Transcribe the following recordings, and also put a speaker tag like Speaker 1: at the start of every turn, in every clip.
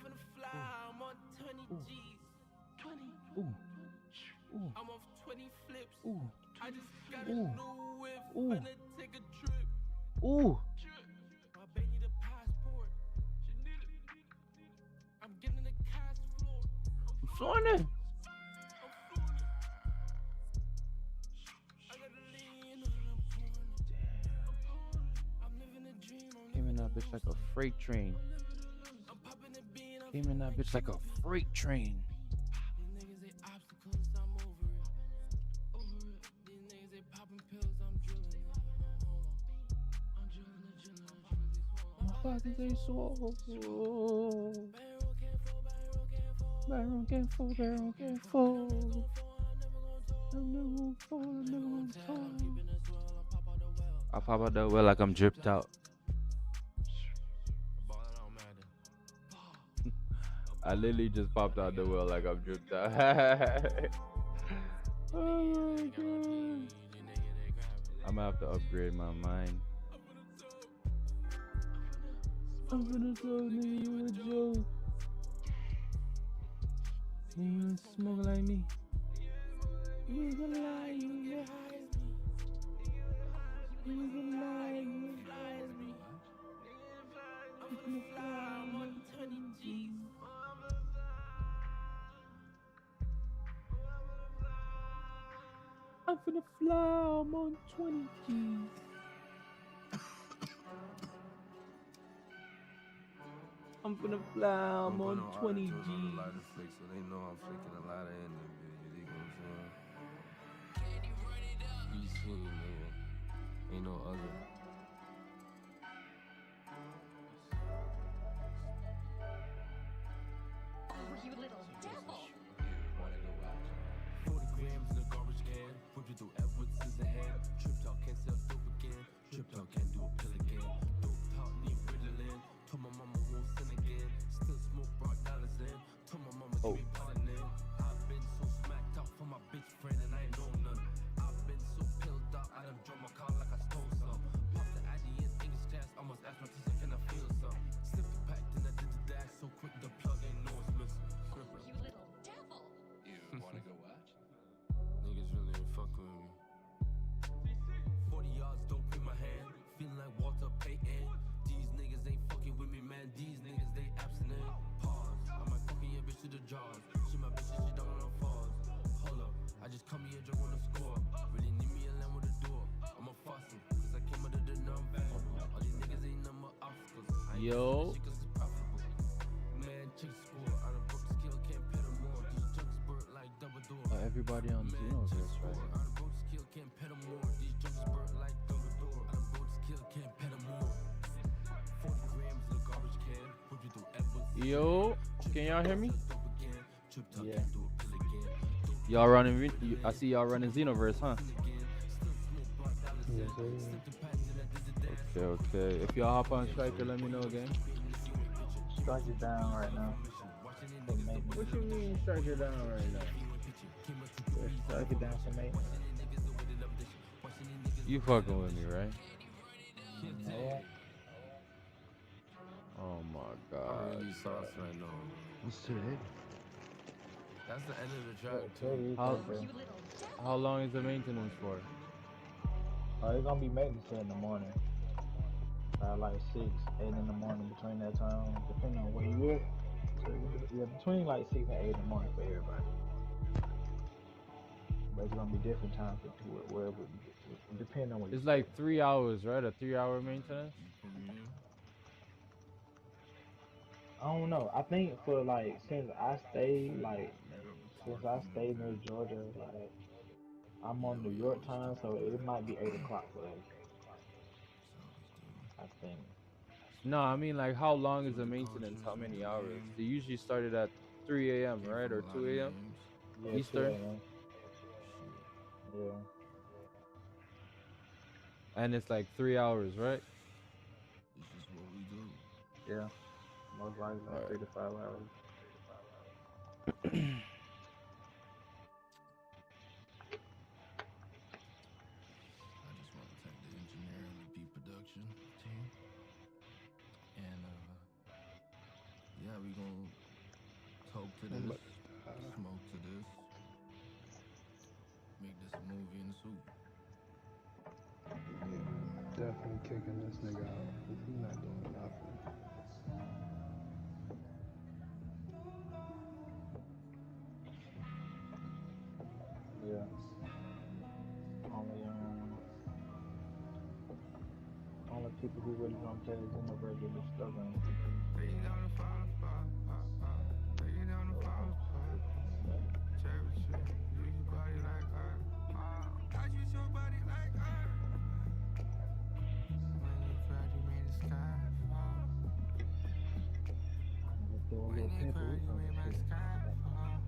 Speaker 1: finna fly, I'm on 20 G's. 20.
Speaker 2: Ooh. Ooh.
Speaker 1: I'm off 20 flips.
Speaker 2: Ooh.
Speaker 1: I just got a
Speaker 2: Ooh.
Speaker 1: new whip.
Speaker 2: Ooh.
Speaker 1: Finna take a trip.
Speaker 2: Ooh.
Speaker 1: My baby need a passport. She need it. I'm getting the cash floor.
Speaker 2: I'm flooring it.
Speaker 1: I got the lean on, I'm pouring it. I'm living a dream.
Speaker 2: Came in that bitch like a freight train.
Speaker 1: I'm popping the bean.
Speaker 2: Came in that bitch like a freight train.
Speaker 1: These niggas, they obstacles, I'm over it. Over it. These niggas, they popping pills, I'm drilling it. Hold on. I'm drilling it, drilling it, drilling it.
Speaker 2: My pockets ain't swole.
Speaker 1: Barrel can't fall, barrel can't fall.
Speaker 2: Barrel can't fall, barrel can't fall.
Speaker 1: I'm never gonna fall,
Speaker 2: I'm never gonna fall, I'm never gonna fall.
Speaker 1: keeping it swell, I pop out the well.
Speaker 2: I pop out that well like I'm dripped out.
Speaker 1: Ballin' don't matter.
Speaker 2: I literally just popped out the well like I'm dripped out. Oh my god. I'm gonna have to upgrade my mind. I'm gonna tell nigga you a joke. You ain't smoke like me. You gonna lie, you get high as me. You gonna lie, you fly as me.
Speaker 1: I'm finna fly, I'm on 20 G's.
Speaker 2: I'm finna fly, I'm on 20 G's. I'm finna fly, I'm on 20 G's.
Speaker 3: So they know I'm flicking a lot of in them, you dig what I'm saying? East Hood, nigga. Ain't no other.
Speaker 4: Oh, you little devil.
Speaker 1: 40 grams in a garbage can. Whip you through Edwards is a hand. Trip talk can't sell dope again. Trip talk can't do a pill again. Dope talk need Ritalin. Told my mama won't sin again. Still smoke, brought dollars in. Told my mama give me potting in. I've been so smacked out for my bitch friend and I ain't know none. I've been so pilled out, I done drove my car like I stole some. Popped the ID in English class, almost asked my teacher, can I feel some? Slipped the pack, then I did the dash so quick the plug ain't no it's missing.
Speaker 4: Oh, you little devil.
Speaker 5: You wanna go watch?
Speaker 3: Niggas really ain't fucking with me.
Speaker 1: 40 yards, don't grip my hand. Feeling like Walter Payton. These niggas ain't fucking with me, man. These niggas, they abstinent. Pause. I might fucking your bitch to the jaws. She my bitch and she don't wanna falls. Hold up, I just come here drunk on the score. Really need me a lamb with a door. I'm a fossil, cause I came out of the numb valuable. All these niggas ain't number obstacles. I ain't
Speaker 2: Yo.
Speaker 1: shit cause it's profitable. Man, check the score. I done broke the skill, can't pay no more. These junks spurt like double door.
Speaker 2: Everybody on Xenoverse, right?
Speaker 1: I done broke the skill, can't pay no more. These junks spurt like double door. I done broke the skill, can't pay no more. 40 grams in a garbage can. Whip you through Edwards.
Speaker 2: Yo, can y'all hear me?
Speaker 1: Yeah.
Speaker 2: Y'all running? I see y'all running Xenoverse, huh?
Speaker 6: Yes, sir.
Speaker 2: Okay. If y'all hop on Striker, let me know again.
Speaker 6: Strike it down right now.
Speaker 2: What you mean Striker down right now?
Speaker 6: Strike it down for maintenance.
Speaker 2: You fucking with me, right?
Speaker 6: Yeah.
Speaker 2: Oh my
Speaker 3: I
Speaker 2: god.
Speaker 3: really sauce right now.
Speaker 2: What's today?
Speaker 3: That's the end of the track,
Speaker 6: Tell
Speaker 3: too.
Speaker 6: you
Speaker 2: How-
Speaker 6: something.
Speaker 4: You little devil.
Speaker 2: How long is the maintenance for?
Speaker 6: It's gonna be maintenance in the morning. Like 6, 8 in the morning between that time, depending on where you at. So, yeah, between like 6 and 8 in the morning for everybody. But it's gonna be different times for wherever, depending on where
Speaker 2: It's
Speaker 6: you
Speaker 2: like 3 hours, right? A 3-hour maintenance?
Speaker 6: I don't know. I think for like since I stayed near Georgia, like I'm on New York time, so it might be 8 o'clock for us. I think.
Speaker 2: No, I mean like how long is the maintenance? How many hours? They usually started at 3 a.m., right? Or 2 a.m.
Speaker 6: Yeah, 2
Speaker 2: Eastern?
Speaker 6: a.m. Yeah.
Speaker 2: And it's like 3 hours, right?
Speaker 3: This is what we do.
Speaker 6: Yeah. Most likely like
Speaker 2: Alright.
Speaker 6: 3 to 5 hours.
Speaker 3: I just want to thank the engineer and the beat production team. And, yeah, how we gonna talk to this, smoke to this, make this a movie in the suit.
Speaker 2: Yeah, definitely kicking this nigga out because he's not doing nothing.
Speaker 6: Yeah. Only people who really gonna play this in the regular stuff and
Speaker 3: Take it down and fall apart, take it down and fall apart. Cherry tree, use your body like art. I use your body like art. When you cried, you made the sky fall. When you cried, you made my sky fall.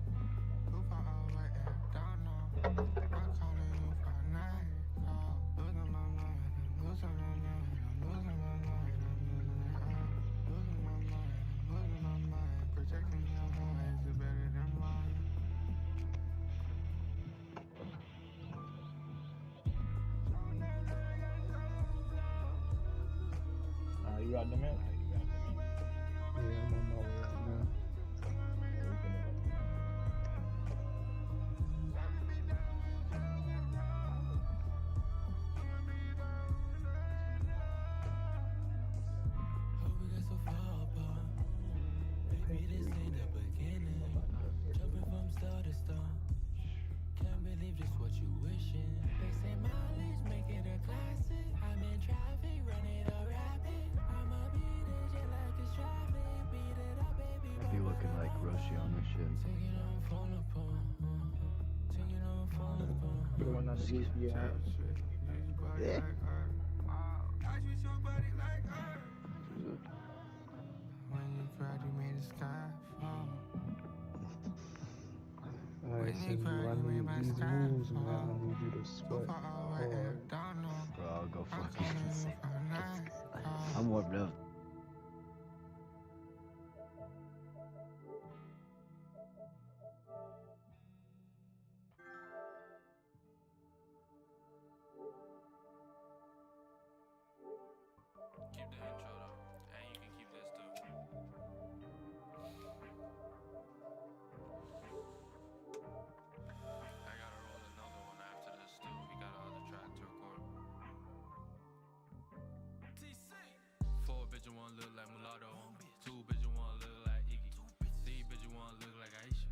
Speaker 3: Too far away and don't know. I'm calling you for a night call. Losing my mind, I'm losing my mind, I'm losing my mind, I'm losing it all. Losing my mind, I'm losing my mind. Projecting your eyes are better than mine.
Speaker 6: you got the minute?
Speaker 2: Yeah, I'm on my way right now.
Speaker 1: Hope we got so far apart. Baby, this ain't the beginning. Jumping from star to star. Can't believe just what you wishing. They say mileage make it a classic. I'm in traffic, running a rapid. I'ma beat it just like it's traffic. Beat it up, baby.
Speaker 5: I'd be looking like Roshi on this shit.
Speaker 1: Taking on phone upon. Taking on phone upon.
Speaker 6: Put one on the beat, yeah.
Speaker 3: Yeah. I use your body like art. When you cried, you made the sky fall.
Speaker 2: Alright, so I need these moves, man. I need you to sweat hard.
Speaker 5: Bro, I'll go fuck myself. I'm warmed up.
Speaker 1: Keep the intro though, and you can keep this too. I gotta roll another one after this too. We got another track to record. TC. 4 bitch you wanna look like mulatto. 2 bitch you wanna look like Iggy. 3 bitch you wanna look like Aisha.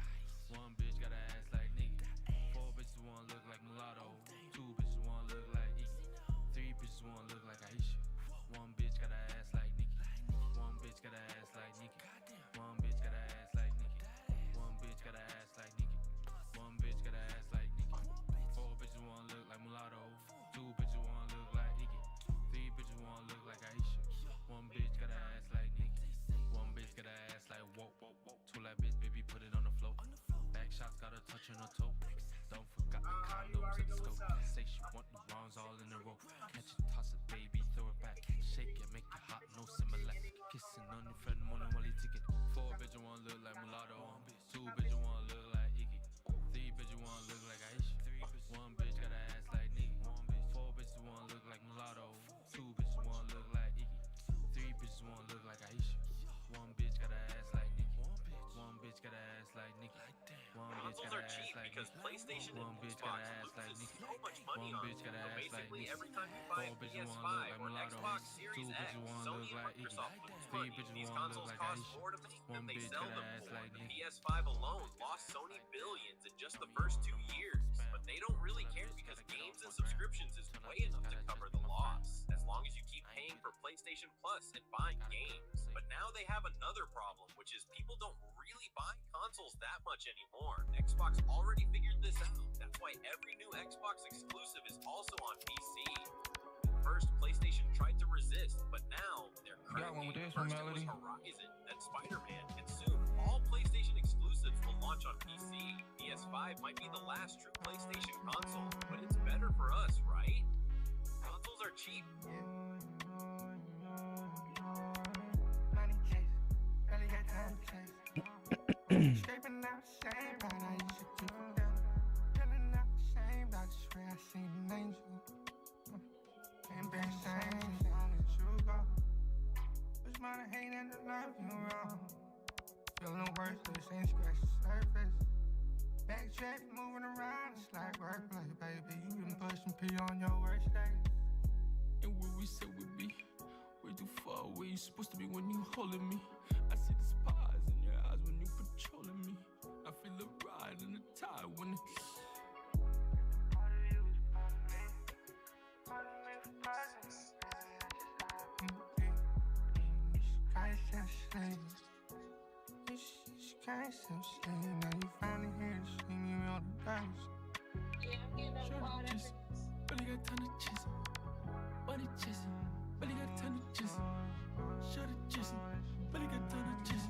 Speaker 1: 1 bitch got an ass like Nicki. 4 bitches wanna look like mulatto. 2 bitches wanna look like Iggy. 3 bitches wanna look like Aisha. 1 bitch got an ass like Nicki. 1 bitch got an ass like Nicki. 1 bitch got an ass like Nicki. 1 bitch got an ass like Nicki. 1 bitch got an ass like Nicki. 4 bitches wanna look like mulatto. 2 bitches wanna look like Iggy. 3 bitches wanna look like Aisha. 1 bitch got an ass like Nicki. 1 bitch got an ass like whoa. 2 like bitch, baby, put it on the floor. Back shots got a touch on her toe. Don't forget the condoms in the scope. Say she want the rounds all in a row. Catch it, toss it, baby, throw it back. Shake it, make it hot, no similar. Kissing on your friend, money, while you ticket. 4 bitch, you wanna look like mulatto. 2 bitch, you wanna look like Iggy. 3 bitch, you wanna look like Aisha. 1 bitch got an ass like Nicki. 4 bitches wanna look like mulatto. 2 bitches wanna look like Iggy. 3 bitches wanna look like Aisha. 1 bitch got an ass like Nicki. 1 bitch got an ass like Nicki. 1 bitch got an ass like
Speaker 7: because
Speaker 1: Nicki.
Speaker 7: PlayStation
Speaker 1: 1
Speaker 7: and
Speaker 1: bitch got
Speaker 7: Xbox
Speaker 1: an ass like
Speaker 7: loses
Speaker 1: Nicki.
Speaker 7: so much money
Speaker 1: 1
Speaker 7: on
Speaker 1: bitch got
Speaker 7: them.
Speaker 1: an
Speaker 7: So
Speaker 1: ass like
Speaker 7: basically,
Speaker 1: Nicki.
Speaker 7: every time you buy
Speaker 1: 4
Speaker 7: a
Speaker 1: bitches wanna
Speaker 7: PS5
Speaker 1: look like
Speaker 7: or an
Speaker 1: mulatto.
Speaker 7: Xbox
Speaker 1: 2
Speaker 7: Series X,
Speaker 1: bitches wanna
Speaker 7: Sony
Speaker 1: look
Speaker 7: and
Speaker 1: like Iggy.
Speaker 7: Microsoft lose
Speaker 1: 3
Speaker 7: money.
Speaker 1: bitches
Speaker 7: These
Speaker 1: wanna look
Speaker 7: consoles
Speaker 1: like
Speaker 7: cost
Speaker 1: Aisha.
Speaker 7: more to make
Speaker 1: 1
Speaker 7: than they
Speaker 1: bitch
Speaker 7: sell
Speaker 1: got
Speaker 7: them
Speaker 1: an ass
Speaker 7: for.
Speaker 1: like
Speaker 7: The
Speaker 1: Nicki.
Speaker 7: PS5 alone lost Sony billions in just the first 2 years. But they don't really care because games and subscriptions is way enough to cover the loss, as long as you keep paying for PlayStation Plus and buying games. But now they have another problem, which is people don't really buy consoles that much anymore. Xbox already figured this out. That's why every new Xbox exclusive is also on PC. At first, PlayStation tried to resist, but now they're cracking. First it was Horizon, then Spider-Man, and soon all PlayStation exclusives will launch on PC. PS5 might be the last true PlayStation console, but it's better for us, right? Consoles are cheap.
Speaker 8: Money chase, barely got time to chase. Scraping out the same ride I used to do for them. Peeling out the same dog, I swear I seen an angel. Ain't been same since I let you go. Who's mine hating to love you wrong? Feeling worthless, ain't scratch the surface. Backtrack, moving around, it's like wordplay, baby. You been pushing P on your worst days.
Speaker 1: And where we said we'd be, way too far away. You supposed to be when you holding me. I see the spies in your eyes when you patrolling me. I feel the ride and the tide when it.
Speaker 8: Part of you is part of me. Part of me is part of me. She can't stop saying. Now you finally here to see me on the dice.
Speaker 1: Shorty just, really got time to chase. Body chasing, really got time to chase. Shorty just, really got time to chase.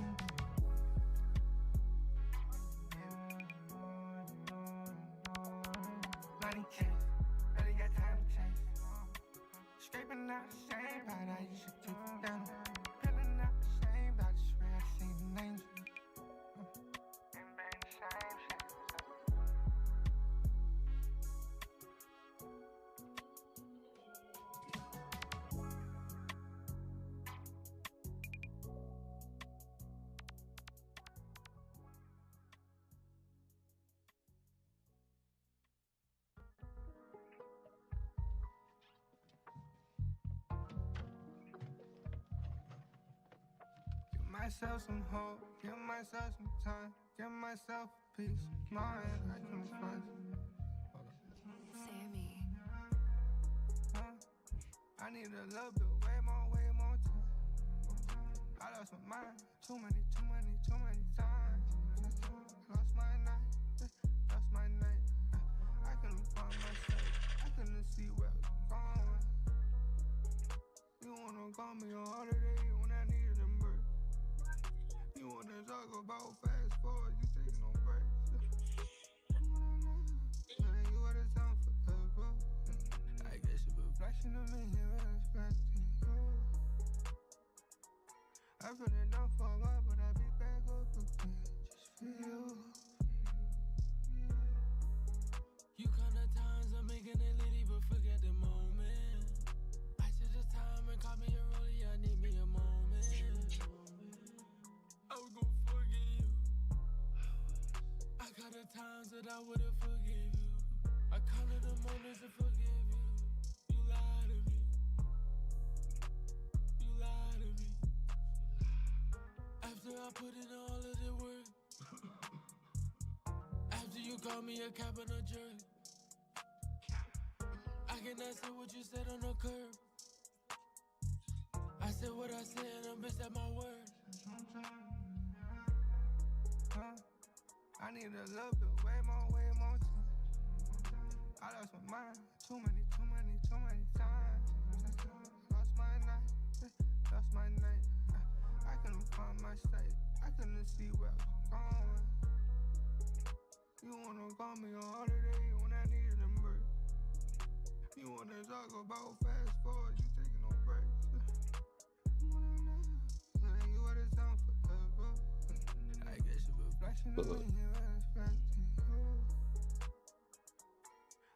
Speaker 8: Money chase, really got time to chase. Scraping out the same, but I used to keep it down. Peeling out the same, but I swear I seen an angel. And bang the same shit. Give myself some hope, give myself some time, give myself a peace of mind. I can find
Speaker 4: Sammy.
Speaker 8: I need a little bit, way more time. I lost my mind, too many times. Lost my night. I couldn't find myself, I couldn't see where I was going. You wanna call me on holiday when I needed a break. You wanna talk about fast forward, you taking no breaks. You were the time forever. I guess a reflection of me, you're reflecting you. I've been it down for a while, but I'll be back up again just for you.
Speaker 1: You count the times I'm making it litty, but forget the moment. I took the time and caught me a rollie, I need me a moment. I was gon' forgive you. I got the times that I would've forgive you. I counted the moments to forgive you. You lied to me. You lied to me. After I put in all of the work. After you called me a cap and a jerk. I cannot say what you said on the curb. I said what I said and I'm bitch at my word.
Speaker 8: I need a little bit, way more time. I lost my mind, too many times. Lost my night. I couldn't find my state, I couldn't see where I was going. You wanna call me on holiday when I needed a break. You wanna talk about fast forward, you taking no breaks. You were the time forever. I guess a reflection of me, you're reflecting you.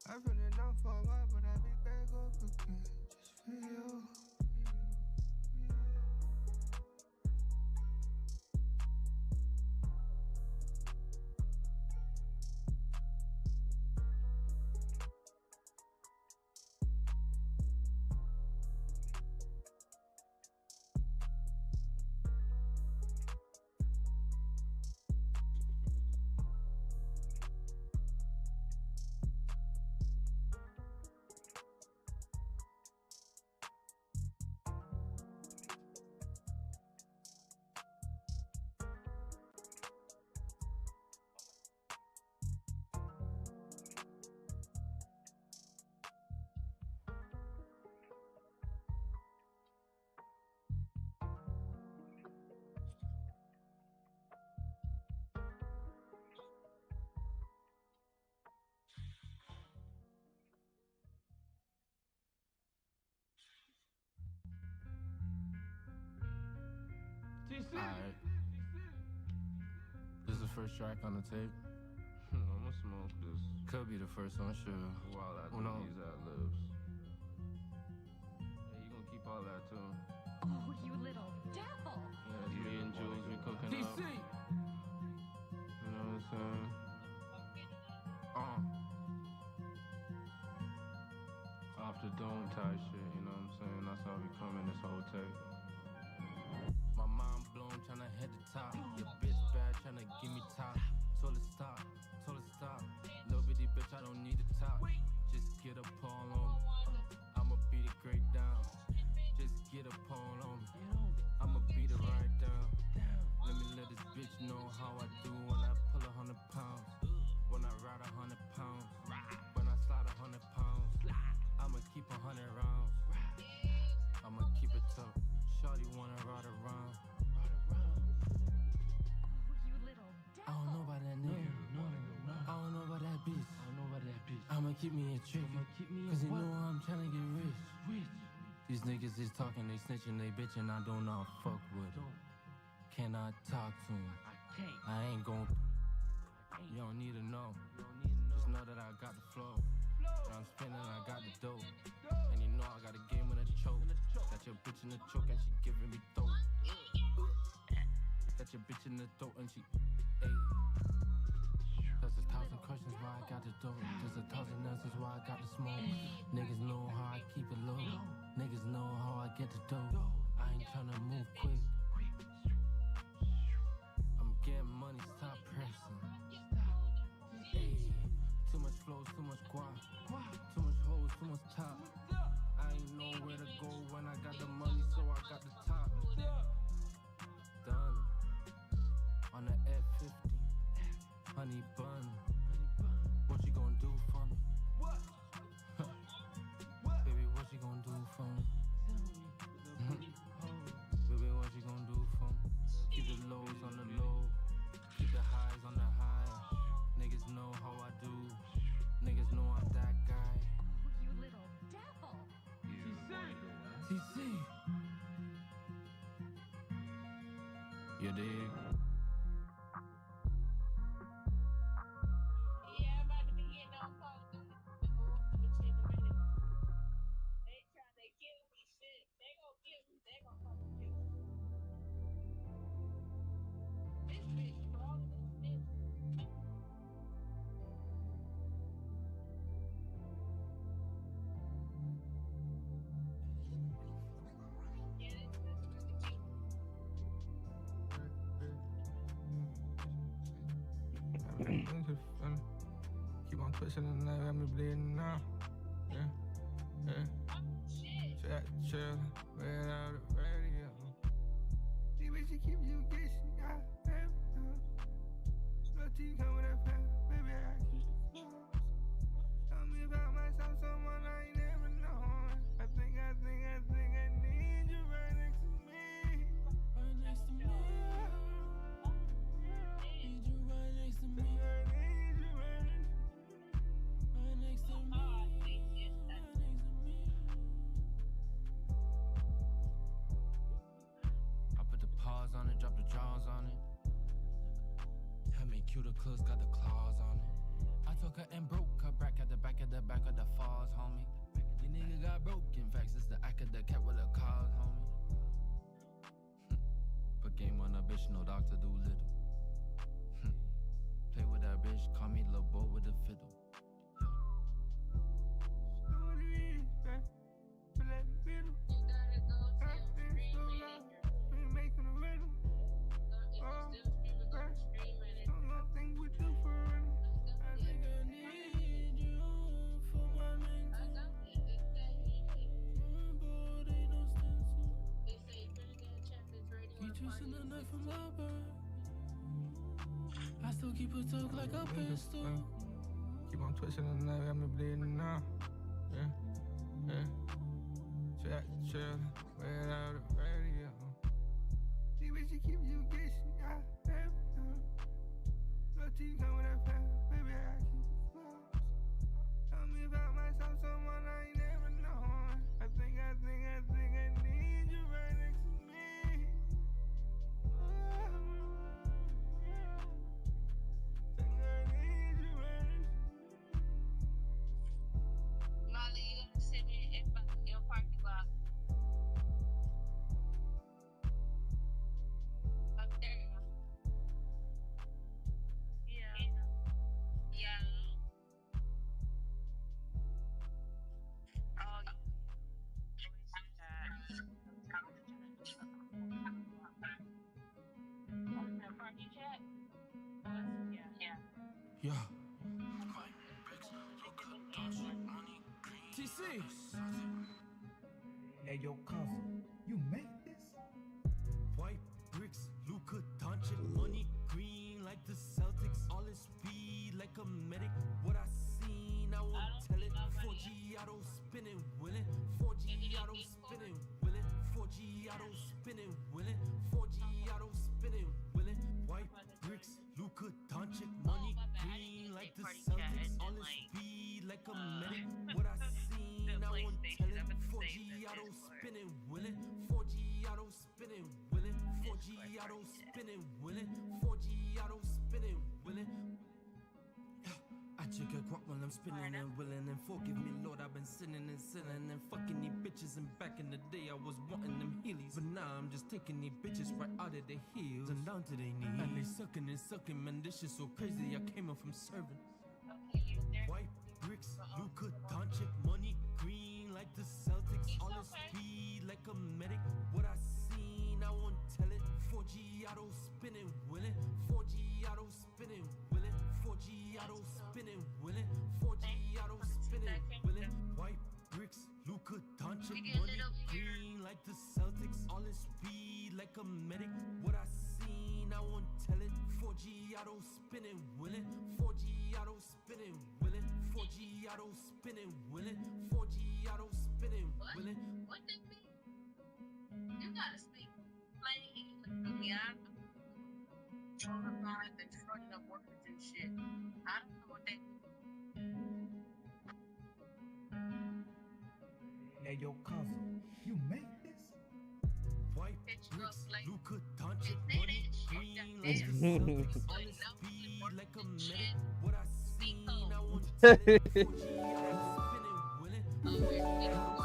Speaker 8: I've been it down for a while, but I'll be back up again just for you.
Speaker 1: Alright. This is the first track on the tape.
Speaker 9: I'ma smoke this
Speaker 1: Could be the first one, sure.
Speaker 9: while I do
Speaker 1: Who knows?
Speaker 9: these ad-libs. Hey, you gonna keep all that too?
Speaker 4: Oh, you little devil.
Speaker 9: Yeah, it's me and Jules, we cooking up.
Speaker 1: DC!
Speaker 9: doom type shit, you know what I'm saying? That's how we come in this whole tape.
Speaker 1: My mind blown, tryna hit the top. Your bitch bad, tryna give me top. Told her stop, little bitty bitch, I don't need a top. Just get a pole on me. I'ma beat it great down. Just get a pole on me. I'ma beat it right down. Let me let this bitch know how I do when I pull 100 pounds. When I ride 100 pounds. When I slide 100 pounds. I'ma keep 100 rounds. I'ma keep it tough. Shawty wanna ride around.
Speaker 4: You little
Speaker 1: I don't know about that nigga. I don't know about that bitch. I'ma keep me a trick. Cause you know I'm tryna get rich. These niggas is talking, they snitching, they bitching. I don't know how to fuck with them. Can I talk to him? I ain't gon' You don't need to know. Just know that I got the flow. When I'm spinning, I got the dope. And you know I got a game with a choke. Got your bitch in the choke and she giving me throat. Got your bitch in the throat and she, ayy. There's 1,000 questions why I got the dope. There's 1,000 answers why I got the smoke. Niggas know how I keep it low. Niggas know how I get the dough. I ain't tryna move quick. I'm getting money, stop pressing. Ayy, too much flows, too much guap. Too much hoes, too much top. I ain't know where to go when I got the money, so I got the top. Done. On the F50. Honey bun. What you gonna do for me? Baby, what you gonna do for me? Baby, what you gonna do for me? Keep the lows on the low. Keep the highs on the high. Niggas know how I do. Niggas know I'm that guy.
Speaker 4: You little devil.
Speaker 1: TC. You dig?
Speaker 3: Keep on twisting the knife, got me bleeding now. Yeah, yeah. Chill, right out the radio. See what you keep you guessing, I have done. Slow T come with that plan, baby, I keep it close. Tell me about myself, someone I ain't never known. I think I need you right next to me. Right next to me. Need you right next to me.
Speaker 1: On it, drop the jaws on it. Help me cue the clothes, got the claws on it. I took her and broke her back at the back of the falls, homie. You nigga got broken facts, it's the act of the cat with the cause, homie. Put game on a bitch, no Dr. Doolittle. Play with that bitch, call me Lil' Bo with a fiddle. I still keep a talk like a pistol.
Speaker 3: Keep on twisting the knife, got me bleeding now. Yeah, yeah. Chill, right out the radio. See what you keep you guessing, I have done. Slow T come with that plan, baby, I keep it close. Tell me about myself, someone I ain't never known. I think I need you right next to me.
Speaker 10: Molly, you gonna sit in your parking lot? Okay. Party chat? Yeah.
Speaker 1: Yeah.
Speaker 10: TC.
Speaker 1: Hey, yo, cousin, you made this? White bricks, Luka Doncic, money green like the Celtics. All is speed like a medic. What I seen, I won't tell it. 4G auto spinning, willing. 4G auto spinning, willing. 4G auto spinning, willing. 4G auto spinning, willing. White bricks, Luka Doncic, money green like the Celtics. All is speed like a medic. What I seen, I won't tell it. 4G auto spinning, willing. 4G auto spinning, willing. 4G auto spinning, willing. 4G auto spinning, willing. I check a guap while I'm spinning and willing. And forgive me, Lord, I've been sinning and sinning and fucking these bitches. And back in the day, I was wanting them heelys, but now I'm just taking these bitches right out of their heels and down to their knees. And they sucking, man, this shit so crazy. I came up from serving. White bricks, Luka Doncic, money green like the Celtics. All is speed like a medic. What I seen, I won't tell it. 4G auto spinning, willing. 4G auto spinning, willing. 4G auto spinning, willing. 4G auto spinning, willing. White bricks, Luka Doncic, money green like the Celtics. All is speed like a medic. What I seen, I won't tell it. 4G auto spinning, willing. 4G auto spinning, willing. 4G auto spinning, willing. 4G auto spinning, willing.
Speaker 10: What they mean? You gotta speak plain English with me. I'm traumatized and shorting up workers and shit. I don't know what they
Speaker 1: Hey, yo, cousin, you made this? White bricks, Luka Doncic, money green like the Celtics. All is speed like a medic. What I seen, I won't tell it. 4G auto spinning, willing. 4G auto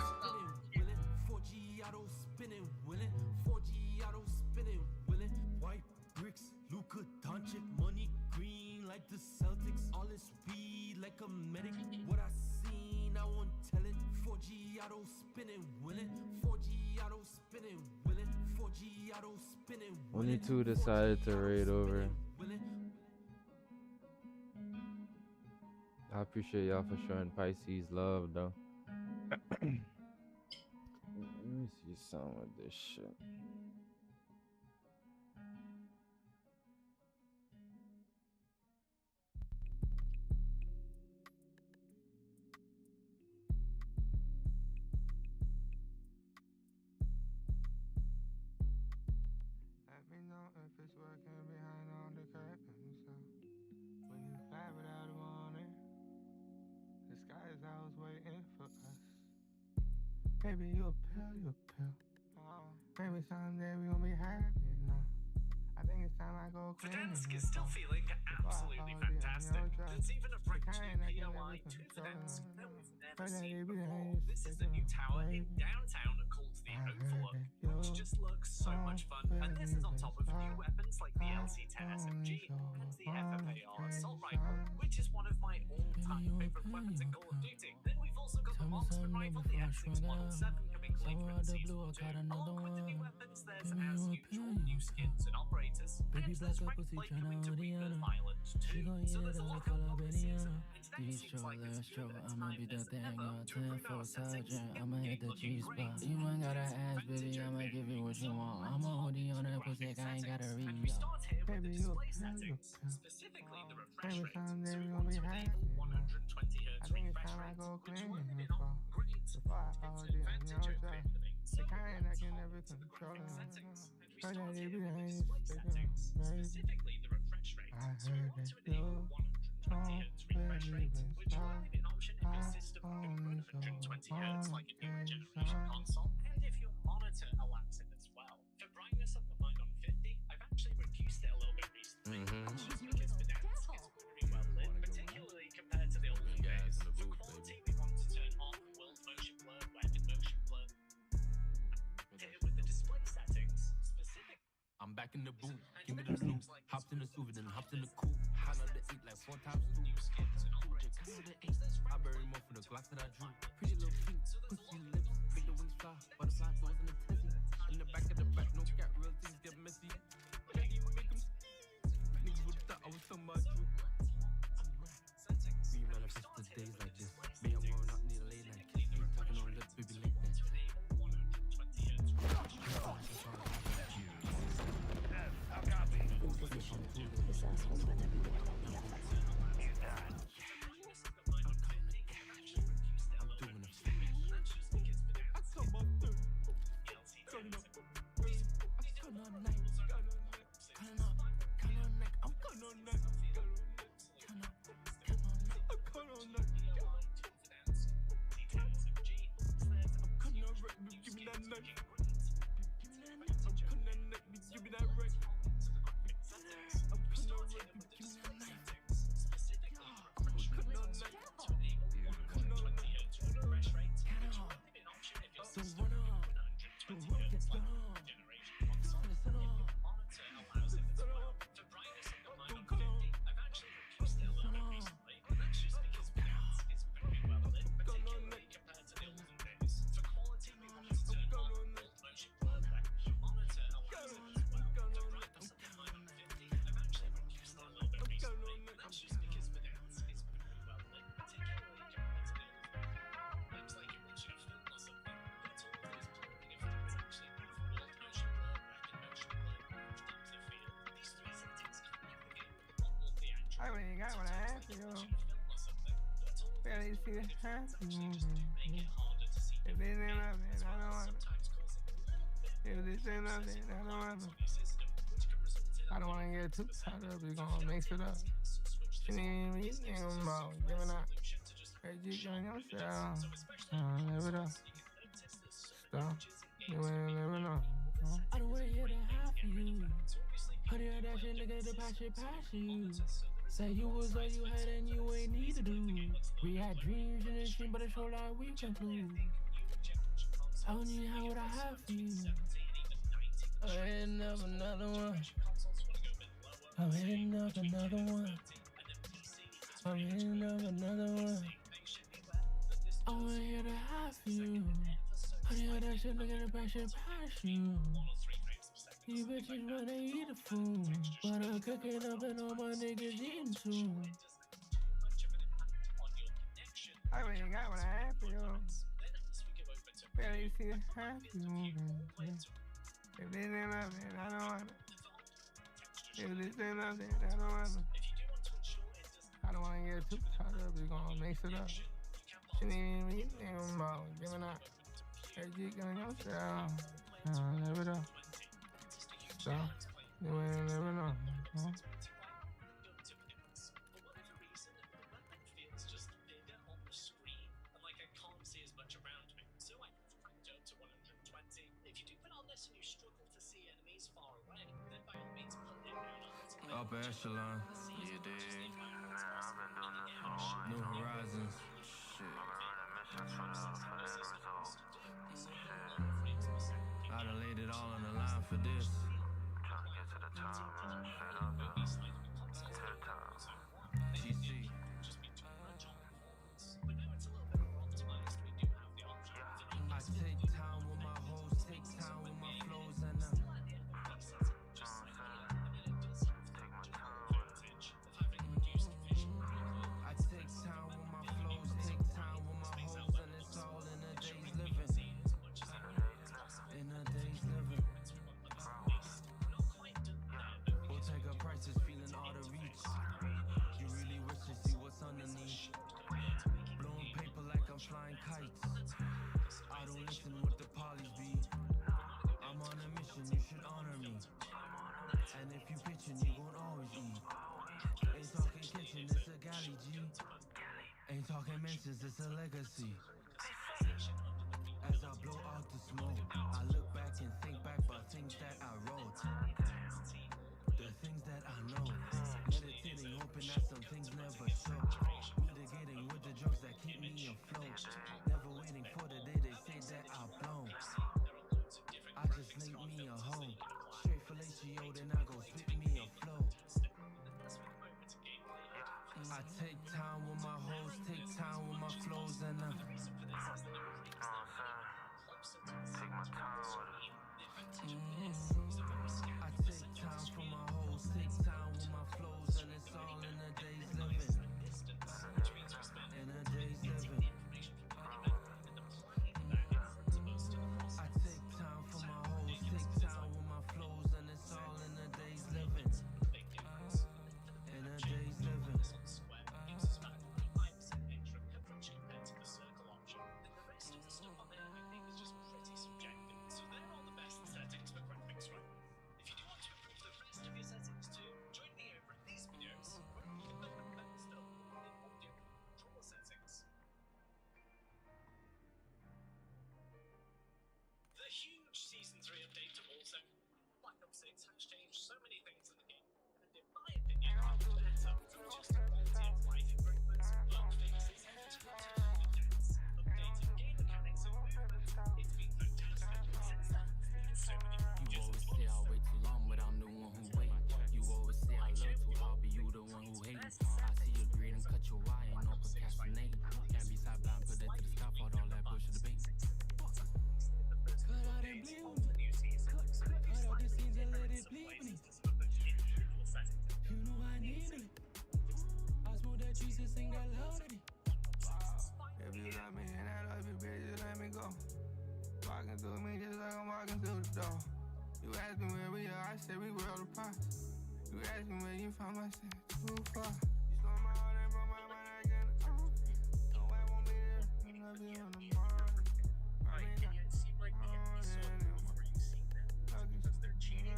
Speaker 1: spinning, willing. 4G auto spinning, willing. 4G auto spinning, willing. White bricks, Luka Doncic, money green like the Celtics. All is speed like a medic. What I seen, I won't tell it. 4G auto spinning, willing. 4G auto spinning, willing. 4G auto spinning,
Speaker 2: Only two decided to raid over. I appreciate y'all for showing Pisces love, though. Let me see some of this shit.
Speaker 3: Let me know if it's working behind all the curtains. So when you fly without a warning, the sky is always waiting for us. Baby, you a pill, you a pill. Maybe someday we gon' be happy now. I think it's time I go clean.
Speaker 7: Verdansk is still feeling absolutely fantastic. There's even a brand new POI to Verdansk that we've never seen before. This is the new tower in downtown called the Overlook, which just looks so much fun. And this is on top of new weapons like the LC-10 SMG and the FFAR assault rifle, which is one of my all-time favorite weapons in Call of Duty. Then we've also got the marksman rifle, the X6-107, coming late from the season 2. Along with the new weapons, there's as usual new skins and operators, and there's Frank Blake coming to Rebirth Island too. So there's a lot going on this season. And today seems like it's as good a time as ever to improve our settings and make the G-spot.
Speaker 11: You ain't gotta ask, baby, I'ma give you what you want. I'm a hoodie on that pussy, I ain't gotta read.
Speaker 7: And we start here with the display settings, specifically the refresh rate. So we want to enable 120Hz refresh rate, which we're living on great competitive advantage over everything. So that's all to the graphics settings. And we start here with the display settings, specifically the refresh rate. So we want to enable 120Hz refresh rate, which will only be an option if your system can run 120Hz like a newer generation console, and if your monitor allows it as well. For brightness of the mine on 50, I've actually reduced it a little bit recently, just because Verdansk is very well lit, particularly compared to the older days. For quality, we want to turn off world motion blur, weapon motion blur. Here with the display settings, specific.
Speaker 1: I'm back in the booth, give me the loot. Hopped in the SUV, then hopped in the coupe. Had up the 8 like 4 times 2.
Speaker 7: New skins and operators.
Speaker 1: I bury more for the Glock that I drew. Pretty little feet, pussy lips, make the wings fly. Butterfly doors in the tizzy. In the back of the back, no cat, real things get messy. Make them
Speaker 12: This asshole's about to be with me.
Speaker 8: I really got what I asked you. Barely see the happen. If this ain't love, then I don't want it. If this ain't love, then I don't want it. I don't want to get too tied up. We gonna mix it up. She ain't even thinking about giving up. Hey, you giving yourself. Live it up. Stop. You ain't living up.
Speaker 11: I don't want to hear the high for you. Honey, that shit, nigga, the pass you. Say you was all you had and you ain't need to do. We had dreams in this dream, but it's so like we conclude. I don't need how would I have for you. I'm hitting up another one. I'm hitting up another one. I'm hitting up another one. I wanna hear the high for you. Honey, that shit, nigga, the pass you. You bitches wanna eat the food, but I'm cooking up and all my niggas eating too.
Speaker 8: I really got what I asked you. Barely see the happy. If this ain't love, then I don't want it. If this ain't love, then I don't want it. I don't want to get too tied up. We gonna mix it up. She ain't even thinking about giving up. Hey, you giving yourself. Live it up. Stop. You ain't living up.
Speaker 1: Upper echelon.
Speaker 9: You dig? Man, I've been doing this for a while.
Speaker 1: New horizons.
Speaker 9: Shit. I've been running missions for the end result. Shit.
Speaker 1: I done laid it all on the line for this.
Speaker 9: Trying to get to the top, man. Straight up, to the top.
Speaker 1: TC. I take time with my hoes, take time with my flows, and I take time with my flows, take time with my hoes, and it's all in a day's living. In a day's living. We'll take our prices, feeling out of reach. You really wish to see what's underneath. Blowing paper like I'm flying kites. I don't listen what the polys be. I'm on a mission, you should honor me. And if you pitching, you gon' always eat. Ain't talking kitchen, it's a galley G. Ain't talking mentions, it's a legacy. As I blow out the smoke, I look back and think back about things that I wrote. The things that I know. Meditating, hoping that some things never show. Mitigating with the drugs that keep me afloat. Never waiting for the day they say that I'll blow. I just link me a hoe. Straight fellatio, then I go spit me a flow. I take time with my hoes, take time with my flows, and
Speaker 9: You know what I'm saying? Take my time with it.
Speaker 1: I take time
Speaker 7: 6 has changed so many things in the game. And in my opinion, that's up to just quality of life improvements, bug fixes, and just continually updating game mechanics and movements. It's been fantastic. Since then, there's so many
Speaker 11: You
Speaker 7: features
Speaker 11: always
Speaker 7: and
Speaker 11: say I
Speaker 7: bugs.
Speaker 11: wait too long, but I'm the one who wait. You always say I love too hard, but you the one who hate. I see your greed and cut your wire, ain't no procrastinating. Can't be sidelined, put it to the sky for all that bullshit debate. Cut out and bleed with me. Cut out the scenes and let it bleed with me. You know I need it. I smoke that Jesus, sing that loudly.
Speaker 3: If you love me and I love you, bitch, just let me go. Walking through me just like I'm walking through the door. You ask me where we are, I say we world apart. You ask me where you found my shit, too far. You stole my heart and broke my mind, I can't No, I won't be there. I love you in the morning.
Speaker 7: Right, and yet it seemed like the enemy saw you before you seen them. It's because they're cheating.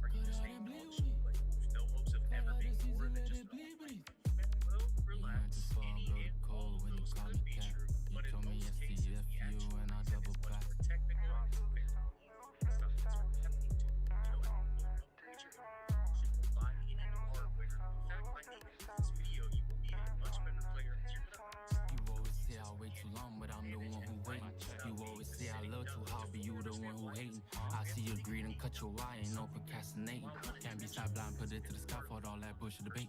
Speaker 7: Are you just staying emotional, like with no hopes of ever being more than just well, relax. Any and all of those could be true, but in most cases, the actual reason is much more technical and compared to the stuff that's happening to you. Upgrade your emotional body and hardware. In fact, by the end of this video, you will be a much better player as you're gonna
Speaker 11: You always say I wait too long, but I'm the one who wait. You always say I love too hard, but you the one who hating. I see your greed and cut your wire, ain't no procrastinating. Can't be sidelined, put it to the sky for all that bullshit debating.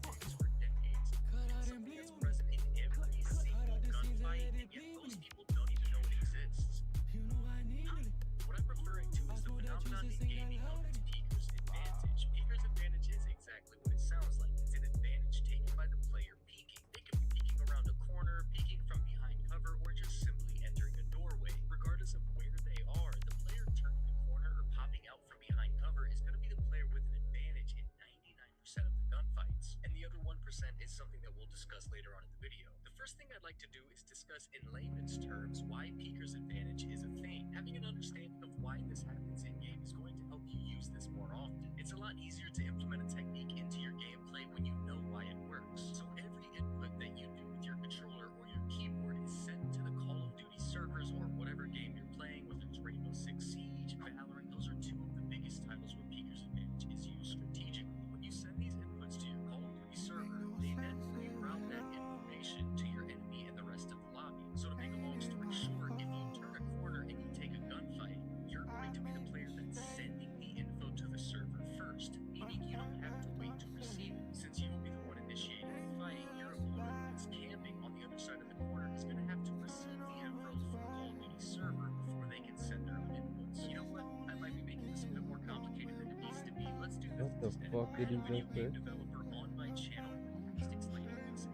Speaker 7: Cut out and bleed with me. Cut out the scenes and let it bleed with me. People don't even know it exists.
Speaker 11: You know I need it.
Speaker 7: What I'm referring to is the phenomenon in gaming known as Peeker's Advantage. Peeker's Advantage is exactly what it sounds like. It's an advantage taken by the player peeking. They could be peeking around a corner, peeking from behind cover, or just simply entering a doorway. Regardless of where they are, the player turning the corner or popping out from behind cover is going to be the player with an advantage in 99% of the gunfights. And the other 1% is something that we'll discuss later on in the video. The first thing I'd like to do is discuss in layman's terms why Peeker's Advantage is a thing. Having an understanding of why this happens in-game is going to help you use this more often. It's a lot easier to implement a technique into your gameplay when you know why it works. So every input that you do with your controller or your keyboard is sent to the Call of Duty servers or whatever game you're playing, whether it's Rainbow Six Siege, Valorant. Those are two of the biggest titles where Peeker's Advantage is used strategically. When you send these inputs to your Call of Duty server, they then reroute that information to your enemy and the rest of the lobby. So to make a long story short, if you turn a corner and you take a gunfight, you're going to be the player that's sending the info to the server first, meaning you don't have to wait to receive it. Since you will be the one initiating the fight, your opponent that's camping on the other side of the corner is going to have to receive the info from Call of Duty server before they can send their own inputs. You know what? I might be making this a bit more complicated than it needs to be. Let's do this
Speaker 2: What the
Speaker 7: instead.
Speaker 2: fuck did he
Speaker 7: Video
Speaker 2: just
Speaker 7: game
Speaker 2: say?
Speaker 7: developer on my channel released explaining this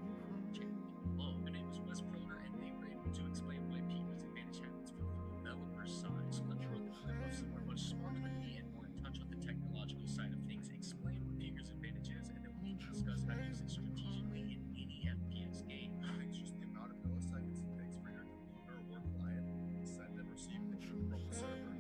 Speaker 7: channel below. My name is Wes Proder, and they were able to explain why Peeker's Advantage happens from the developer side. So let me roll the clip of someone much smarter than me and more in touch with the technological side of things, explain what Peeker's Advantage is, and then we can discuss how to use it strategically in any FPS game.
Speaker 13: It's just the amount of milliseconds it takes for your computer or client to send and receive data from the server.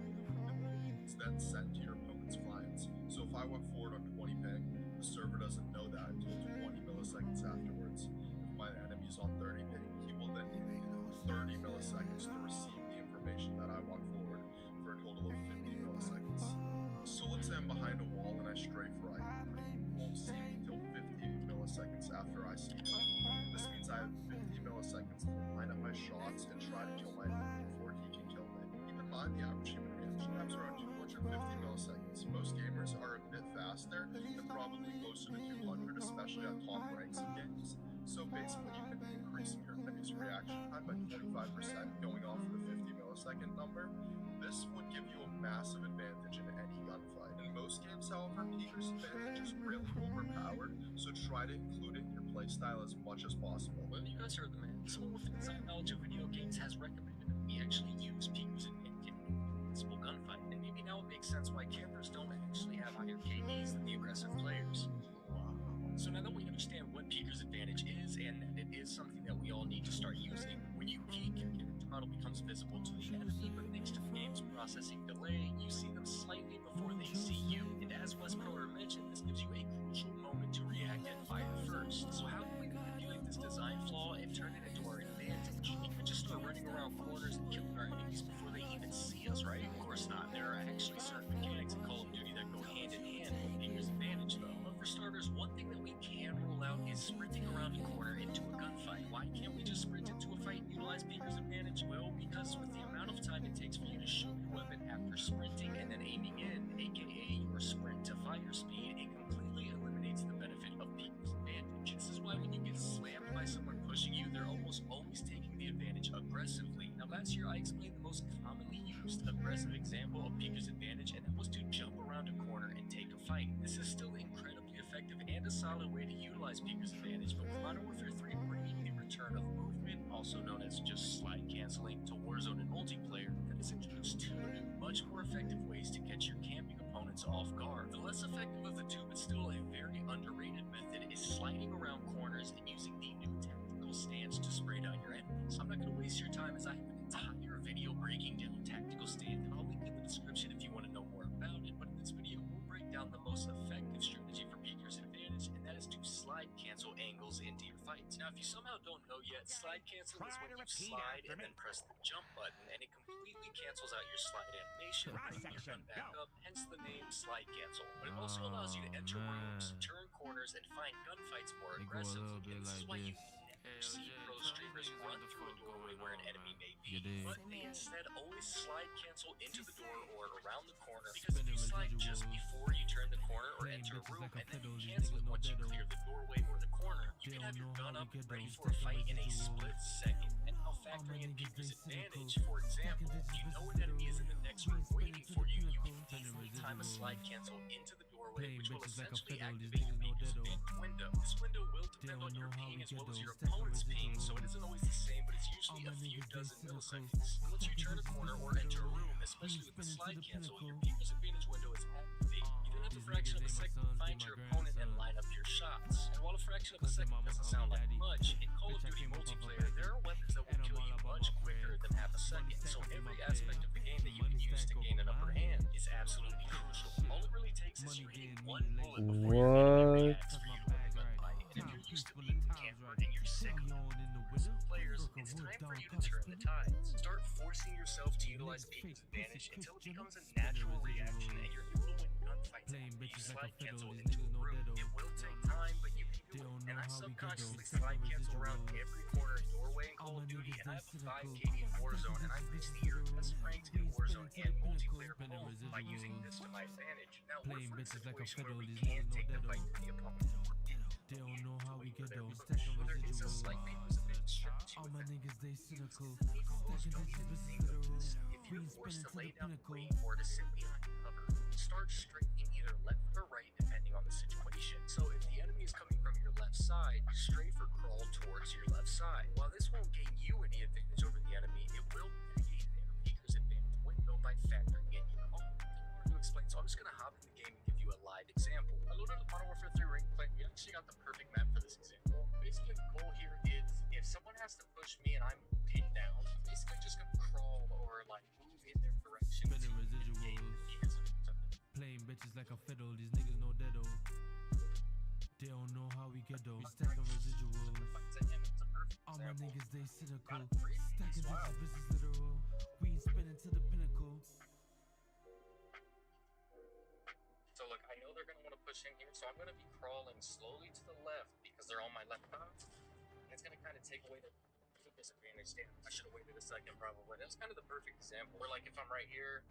Speaker 13: It's then sent to your opponent's clients. So if I went forward on 20 ping, the server doesn't know that until 20 milliseconds afterwards. If my enemy's on 30 ping, he will then need 30 milliseconds to receive the information that I want forward for a total of 50 milliseconds. So let's say I'm behind a wall and I strafe right. You won't see me until 50 milliseconds after I see him. This means I have 50 milliseconds to line up my shots and try to kill my enemy before he can kill me. Keep in mind the average human reaction times are around 250 milliseconds. Most gamers are a bit faster and probably closer to 200, especially on top ranks of games. So basically you can increase your enemy's reaction time by 25% going off of the 50 millisecond number. This would give you a massive advantage in any gunfight. In most games, however, Peeker's Advantage is really overpowered, so try to include it in your playstyle as much as possible.
Speaker 7: Well, you guys heard the man. Someone with design knowledge of video games has recommended that we actually use Peeker's Advantage in a municipal gunfight. And maybe now it makes sense why campers don't actually have higher KDs than the aggressive players. So now that we understand what Peeker's Advantage is, and that it is something that we all need to start using, when you peek, your character model becomes visible to the enemy, but thanks to the game's processing delay, you see them slightly before they see you. And as Wes Proder mentioned, this gives you a crucial moment to react and fire first. So how can we manipulate this design flaw and turn it into our advantage? We could just start running around corners and killing our enemies before they even see us, right? Of course not. There are actually certain last year I explained the most commonly used aggressive example of Pika's advantage, and that was to jump around a corner and take a fight. This is still incredibly effective and a solid way to utilize Pika's advantage, but with Modern Warfare 3 bringing the return of movement, also known as just slide canceling, to Warzone and multiplayer, that has introduced two new, much more effective ways to catch your camping opponents off guard. The less effective of the two, but still a very underrated method, is sliding around corners and using the new tactical stance to spray down your enemies. I'm not going to waste your time as I have an entire video breaking down tactical stance, and I'll link in the description if you want to know more about it, but in this video we'll break down the most effective strategy for Pika's advantage, and that is to slide cancel angles into your fights. Now if you somehow don't know yet, slide cancel is when you slide and then press the jump button, and it completely cancels out your slide animation, bringing your gun back up, hence the name slide cancel. But it also allows you to enter rooms, turn corners, and find gunfights more aggressive. And this is why you never see pro streamers run through a doorway where an enemy may be, but they instead always slide cancel into the door or around the corner, because if you slide just before you turn the corner or enter a room and then you cancel it once you clear the doorway or the corner, you can have your gun up ready for a fight in a split second. And now factoring in Pika's advantage, for example, if you know an enemy is in the next room waiting for you, you can easily time a slide cancel into the doorway, which will essentially activate your Pika's advantage window. This window will depend on your ping as well as your opponent's ping, so it isn't always the same, but it's usually a few dozen milliseconds. Once you turn a corner or enter a room, especially with the slide cancel, your Pika's advantage window is activated. You then have a fraction of a second to find your opponent and line up your shots. And while a fraction of a second doesn't sound like much, in Call of Duty multiplayer, there are weapons that will kill you much quicker than half a second, so every aspect of the game that you can use to gain an upper hand is absolutely crucial. All it really takes is you hitting one bullet before your enemy reacts for you to win a gunfight. And if you're used to being the camper and you're sick of some players, it's time for you to turn the tides. Start forcing yourself to utilize Pika's advantage until it becomes a natural reaction and you're able to win gunfights after you slide cancel into a room. It will take time, but you can do it. And I subconsciously slide cancel around every corner and doorway in Call of Duty, and I have a 5 KD in Warzone, and I reached the year best ranked in Warzone and multiplayer both by using this to my advantage. Now we're in a situation where we can take the fight to the opponent.
Speaker 11: They don't know how we get those
Speaker 7: There is a slight Pika's advantage strategy
Speaker 11: all my
Speaker 7: with
Speaker 11: niggas, they cynical.
Speaker 7: if you're forced to lay down wait or to sit behind cover, start straightening either left or right depending on the situation. So if the enemy is coming from your left side, strafe or crawl towards your left side. While this won't gain you any advantage over the enemy, it will mitigate their Pika's advantage window by factoring in your own. To explain, so I'm just gonna hop in the game and give you a live example. I loaded up Modern Warfare 3 ring play. We actually got the perfect map for this example. Basically, the goal here is if someone has to push me and I'm pinned down, basically just gonna crawl or like move in their direction.
Speaker 11: Spinning residuals, playing bitches like a fiddle. These niggas know deado. They don't know how we get those. Stacking residuals. All my niggas, they cynical. Stacking bitches literal. We spinning to the pinnacle.
Speaker 7: So look, I know they're gonna want to push in here, so I'm gonna be crawling slowly to the left because they're on my left side. And it's gonna kind of take away the disadvantage. Damn, I should have waited a second probably. That's kind of the perfect example. Or like if I'm right here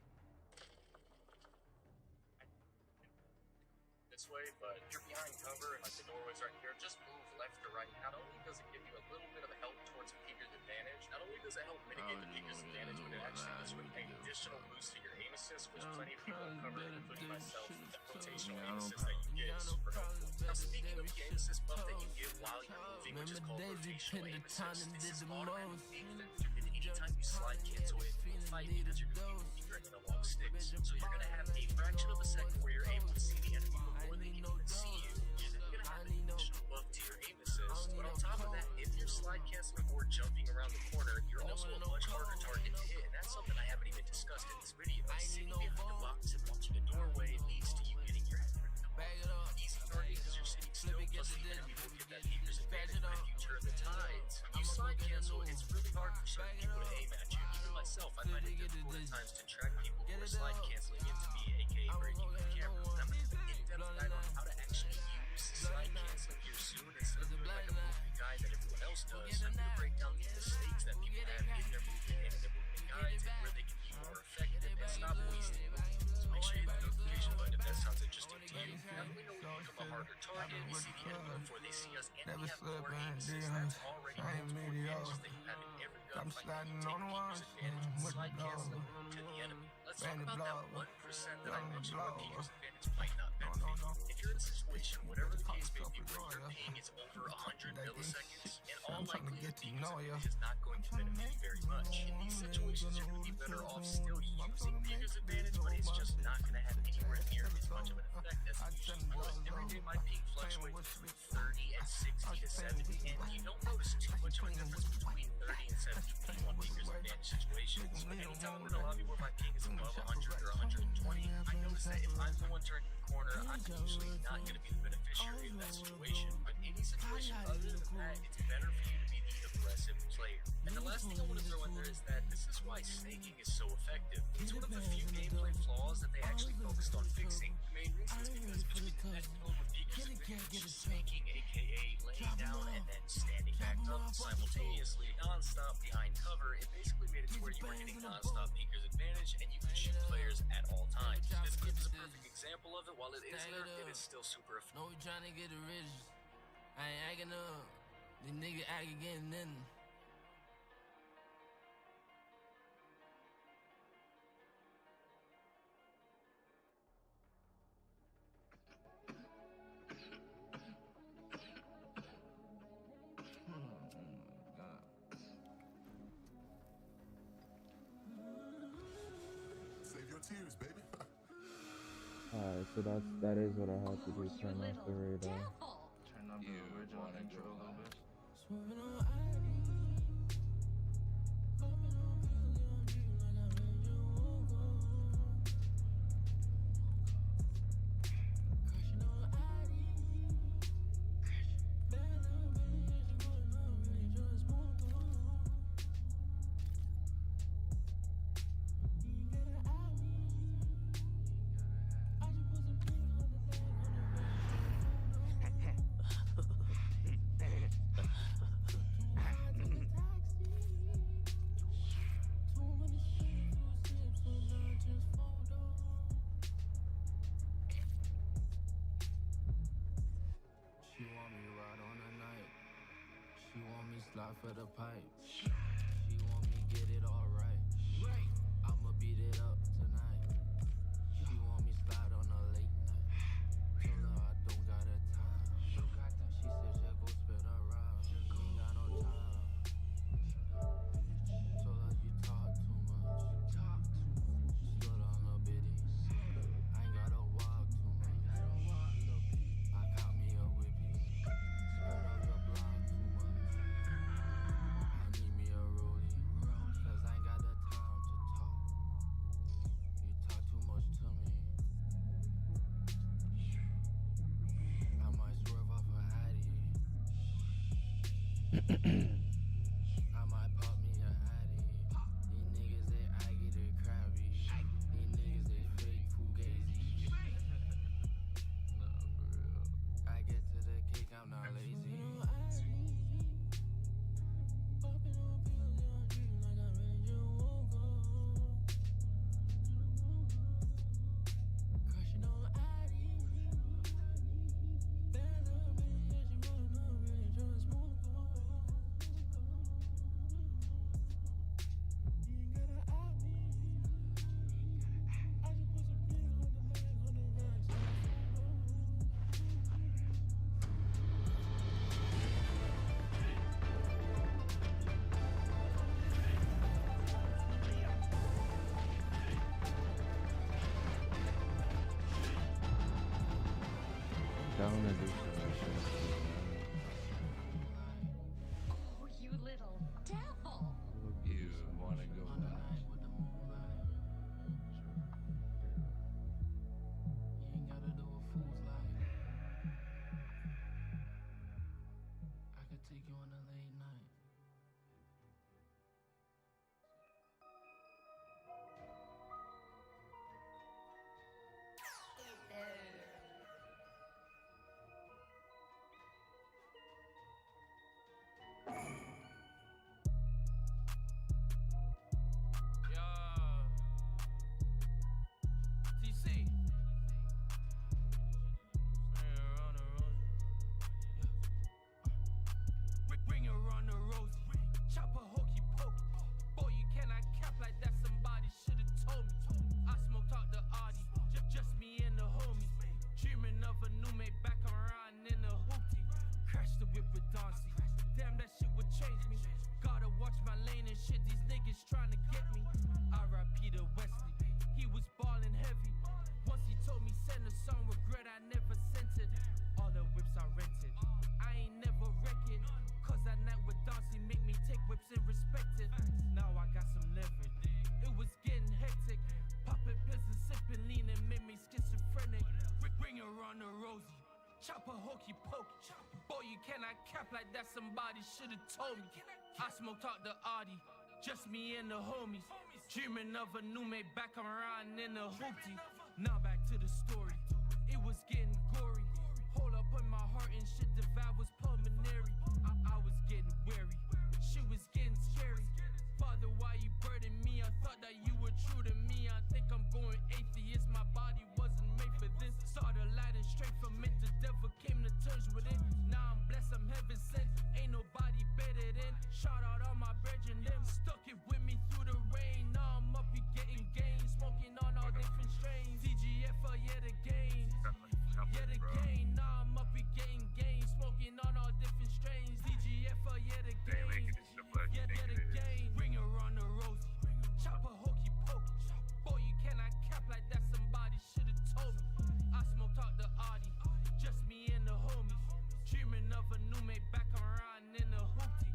Speaker 7: this way, but if you're behind cover and like the doorway's right here, just move left or right. Not only does it give you a little bit of help towards Pika's advantage, not only does it help mitigate the Pika's advantage, but it actually gives you an additional boost to your aim assist, which plenty of people have covered, including myself, the rotational aim assist that you get is super helpful. Now speaking of the aim assist buff that you get while you're moving, which is called rotational aim assist, this is automatic aim that anytime you slide cancel it in a fight, because you're going to be dragging along sticks. So you're going to have a fraction of a second where you're able to see the enemy before they can even see you. You're then going to have an additional buff to your aim assist. But on top of that, if you're slide canceling or jumping around the corner, you're also a much harder target to hit. And that's something I haven't even discussed in this video. Sitting behind the box and watching a doorway leads to you getting your head ripped off. Easy target because you're sitting still, plus the enemy will get that Pika's advantage. But if you turn the tides, you slide cancel, it's really hard for certain people to aim at you. Even myself, I find it difficult at times to track people who are slide canceling into me, aka breaking the camera. And I'm going to have an in-depth guide on how to actually use slide canceling here soon instead of doing like a movement guide that everyone else does. I'm going to break down the mistakes that people have in their movement and in their movement guides and where they can be more effective and stop wasting movement. So make sure you hit the notification button if that sounds interesting to you. Now that we know we become a harder target, we see the enemy before they see us, and we have more aim assist. That's already multiple advantages that you have in every gun
Speaker 3: I'm
Speaker 7: fight,
Speaker 3: sliding
Speaker 7: you take
Speaker 3: on the
Speaker 7: Peeker's
Speaker 3: ones
Speaker 7: advantage and
Speaker 3: with the
Speaker 7: slide cancel it
Speaker 3: blow.
Speaker 7: to the enemy. Let's
Speaker 3: Bang
Speaker 7: talk
Speaker 3: the
Speaker 7: about that
Speaker 3: blow.
Speaker 7: 1% that I
Speaker 3: Bang the
Speaker 7: mentioned where
Speaker 3: blow.
Speaker 7: Peeker's advantage might not benefit you. If you're in a situation, whatever the case may be, where your ping is over 100 milliseconds, in all likelihood, Peeker's advantage is not going to benefit you very much. In these situations, you're going to be better off still using Peeker's advantage, but it's just not going to have anywhere near as much of an effect as it usually would. Every day my ping fluctuates between 30 and 60 to 70, and you don't notice too much of a difference between 30 and 70 ping on Peeker's advantage situations. But anytime I'm in a lobby where my ping is above 100 or 120, I notice that if I'm the one turning the corner, I'm usually not going to be the beneficiary of that situation. But any situation other than that, it's better for you to be the aggressive player. And the last thing I want to throw in there is that this is why snaking is so effective. It's one of the few gameplay flaws that they actually focused on fixing. The main reason is because between that build with Peeker's advantage, snaking, aka laying down and then standing back up simultaneously, non-stop behind cover, it basically made it to where you were getting non-stop Peeker's advantage and you could shoot players at all times. This clip is a perfect example of it. While it is there, it is still super effective.
Speaker 11: No, we trying to get the riches. I ain't acting up. The nigga acting getting in.
Speaker 13: Save your tears, baby.
Speaker 2: Alright, so that is what I have to do. Turn off the radar.
Speaker 5: Turn up the original intro a little bit.
Speaker 11: Swerving on ID. Hopping on pills, on dream like I made you walk on. Crashing on ID. Bad little bitty, yeah, she going on, really trying to smoke on. You ain't gotta eye me. I just put some pink on the leg, on the back, she want me ride on the night. She want me slide for the pipe. She want me get it all right. I'ma beat it up tonight. She want me slide on a late night. Told her I don't got a time. She said she go spit around. She ain't got no time. Told her you talk too much. Slow down a bitty. I ain't gotta walk too much. I caught me a whippy. Spread out your block too much. I need me a rollie. Cause I ain't got the time to talk. You talk too much to me. I might swerve off a Addy. I might pop me a Addy. These niggas, they aggy, they crabby. These niggas, they fake fugazi. No, for real. I get to the cake, I'm not lazy. Popping on pills, yeah, I dream like I made you walk on. Crushing on Addy. Bad little bitty, yeah, she going on, really trying to smoke on. You ain't gotta eye me. I just put some pink on the leg, on the racks, on the phone.
Speaker 2: Down to do some shit.
Speaker 4: Oh, you little devil.
Speaker 5: You wanna go
Speaker 11: On the
Speaker 5: back?
Speaker 11: night with the moonlight. You ain't gotta do a fool's life. I could take you on a late night. around the rosy. Chopper hokey pokey. Boy, you cannot cap like that, somebody should've told me. I smoked out the Audi, just me and the homies. Dreaming of a new mate back around in the hoopty. Now back to the story, it was getting gory. Hold up on my heart and shit, the vibe was pulmonary. I was getting wary, shit was getting scary. Father, why you burden me? I thought that you were true to me. I think I'm going atheist, my body wasn't made for this. Saw the light and straight from it, the devil came to terms with it. Now I'm blessed, I'm heaven sent, ain't nobody better than. Shout out all my brethren, them stuck it with me through the rain. Now I'm up, we getting gains, smoking on all different strains. TGF, yet again, yet again. Now I'm up, we getting gains, smoking on all different strains. TGF, yet again, yet again. Ring around the rosy, chopper hokey pokey. Boy, you cannot cap like that, somebody should've told me. I smoked out the Audi, just me and the homies. Dreaming of a new mate back around in the hoopty.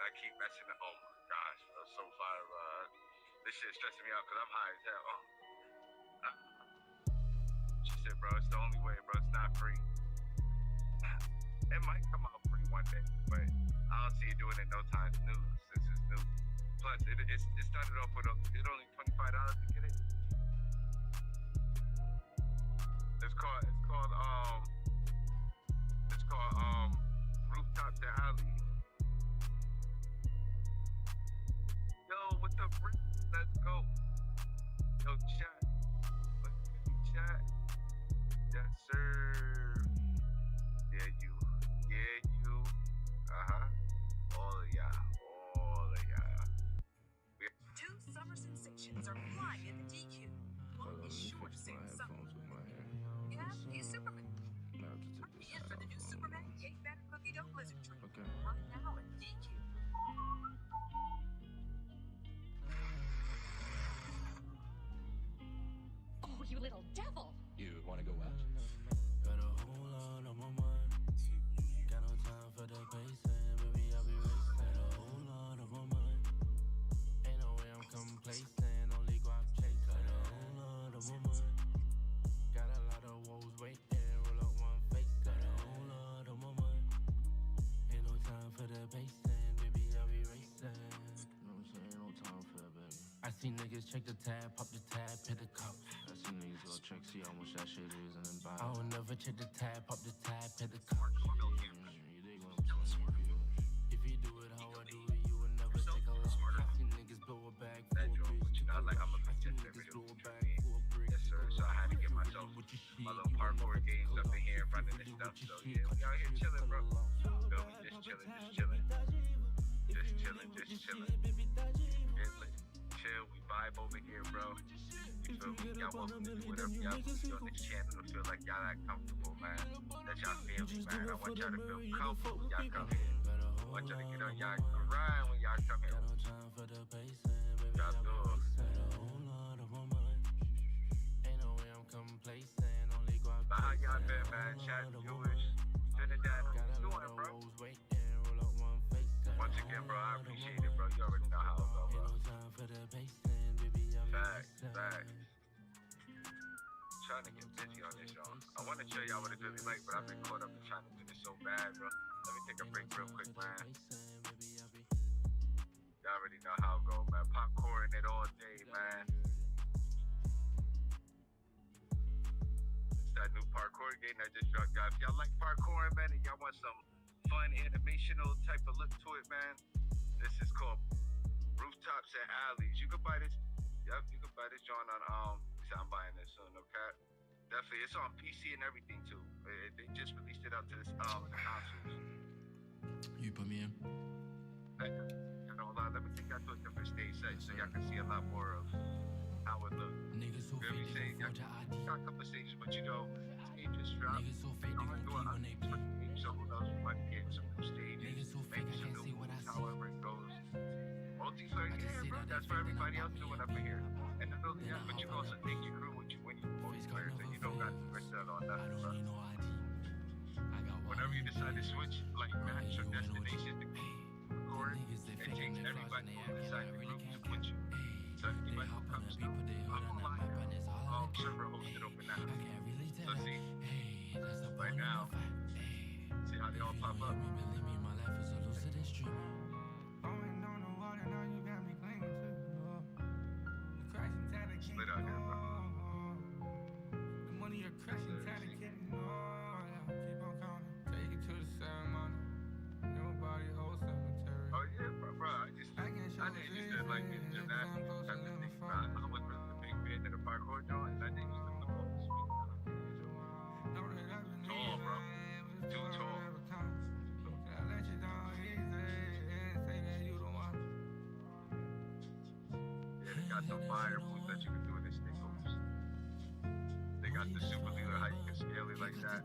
Speaker 14: I keep messing it. Oh my gosh, bro, so fire, this shit stressing me out because I'm high as hell. She said, bro, it's the only way, bro. It's not free. It might come out free one day, but I don't see it doing it no time. News. This is new. Plus, it started off with it only $25 to get it. It's called Rooftop to Alley. Yo, what the frick? Let's go. Yo, chat. Chat. Yes, sir. Yeah, you. All of y'all.
Speaker 15: Two summer sensations are flying in the DQ. One is sure to save something. Yeah, he's Superman. In for the new Superman Cake Batter Cookie Dough Blizzard Treat.
Speaker 11: Okay.
Speaker 15: Right now at DQ.
Speaker 4: Oh, you little devil!
Speaker 16: You wanna go out?
Speaker 11: Got a whole lot on my mind. Got no time for the pacing, baby, I'll be racing. Got a whole lot on my mind. Ain't no way I'm complacent, only guap chase. Got a whole lot on my mind. Got a lot of woes waiting, roll up one face. Got a whole lot on my mind. Ain't no time for the pacing, baby, I'll be racing.
Speaker 17: You know what I'm saying? No time for that, baby.
Speaker 11: I see niggas check the tab, pop the tab, hit the cup.
Speaker 17: I see niggas go check, see how much that shit is, and then buy it.
Speaker 11: I will never check the tab, pop the tab, hit the cup.
Speaker 17: You dig what I'm saying?
Speaker 11: If you do it how I do it, you will never take a loss. I see niggas blow a bag for a bitch.
Speaker 14: I'm
Speaker 11: I see niggas blow a bag for a brick.
Speaker 14: Yes, sir. So I had to get myself my little parkour games up in here, running this stuff. So yeah, we out here chilling, bro. Feel me? Just chilling. Chill, we vibe over here, bro. You feel me? Y'all welcome to do whatever y'all do on this channel to feel like y'all that comfortable, man. That y'all feel me, man. I want y'all to feel comfortable when y'all come here. I want y'all to get on y'all grind when y'all come here. Y'all do it. But how y'all been, man? Chat, viewers, Trinidad, what you doing, bro? Once again, bro, I appreciate it, bro. You already know how it go, bro. Facts. Trying to get busy on this, y'all. I want to show y'all what it's really like, but I've been caught up in trying to do this so bad, bro. Let me take a break real quick, man. Y'all already know how it go, man. Popcorn it all day, man. It's that new parkour game that just dropped, guys. If y'all like parkour, man, and y'all want some fun animational type of look to it, man, this is called Rooftops and Alleys. You can buy this. Yep, you can buy this joint on I'm buying this soon, okay? Definitely, it's on PC and everything too. They just released it out to the consoles.
Speaker 11: You put me in.
Speaker 14: Let me take y'all to a different stage set so y'all can see a lot more of how it looks.
Speaker 11: Niggas so fake, they gon' forge a ID.
Speaker 14: Got a couple stages, but you know, stage just dropped.
Speaker 11: Niggas so fake, they gon' pee when they pee.
Speaker 14: So who knows, we might get some new stages.
Speaker 11: Niggas so fake, I can't see what I see.
Speaker 14: However it goes. Multiplayer, yeah, bro. That's for everybody else doing up in here. And the building, yeah, but you can also take your crew with you when you multiplayer, so you don't got to stress out on nothing, bro. Whenever you decide to switch, like match or destination to record, it takes everybody who decides to group with you. got the fire moves that you can do in this stick hoops. They got the super leader, how you can scale it like that.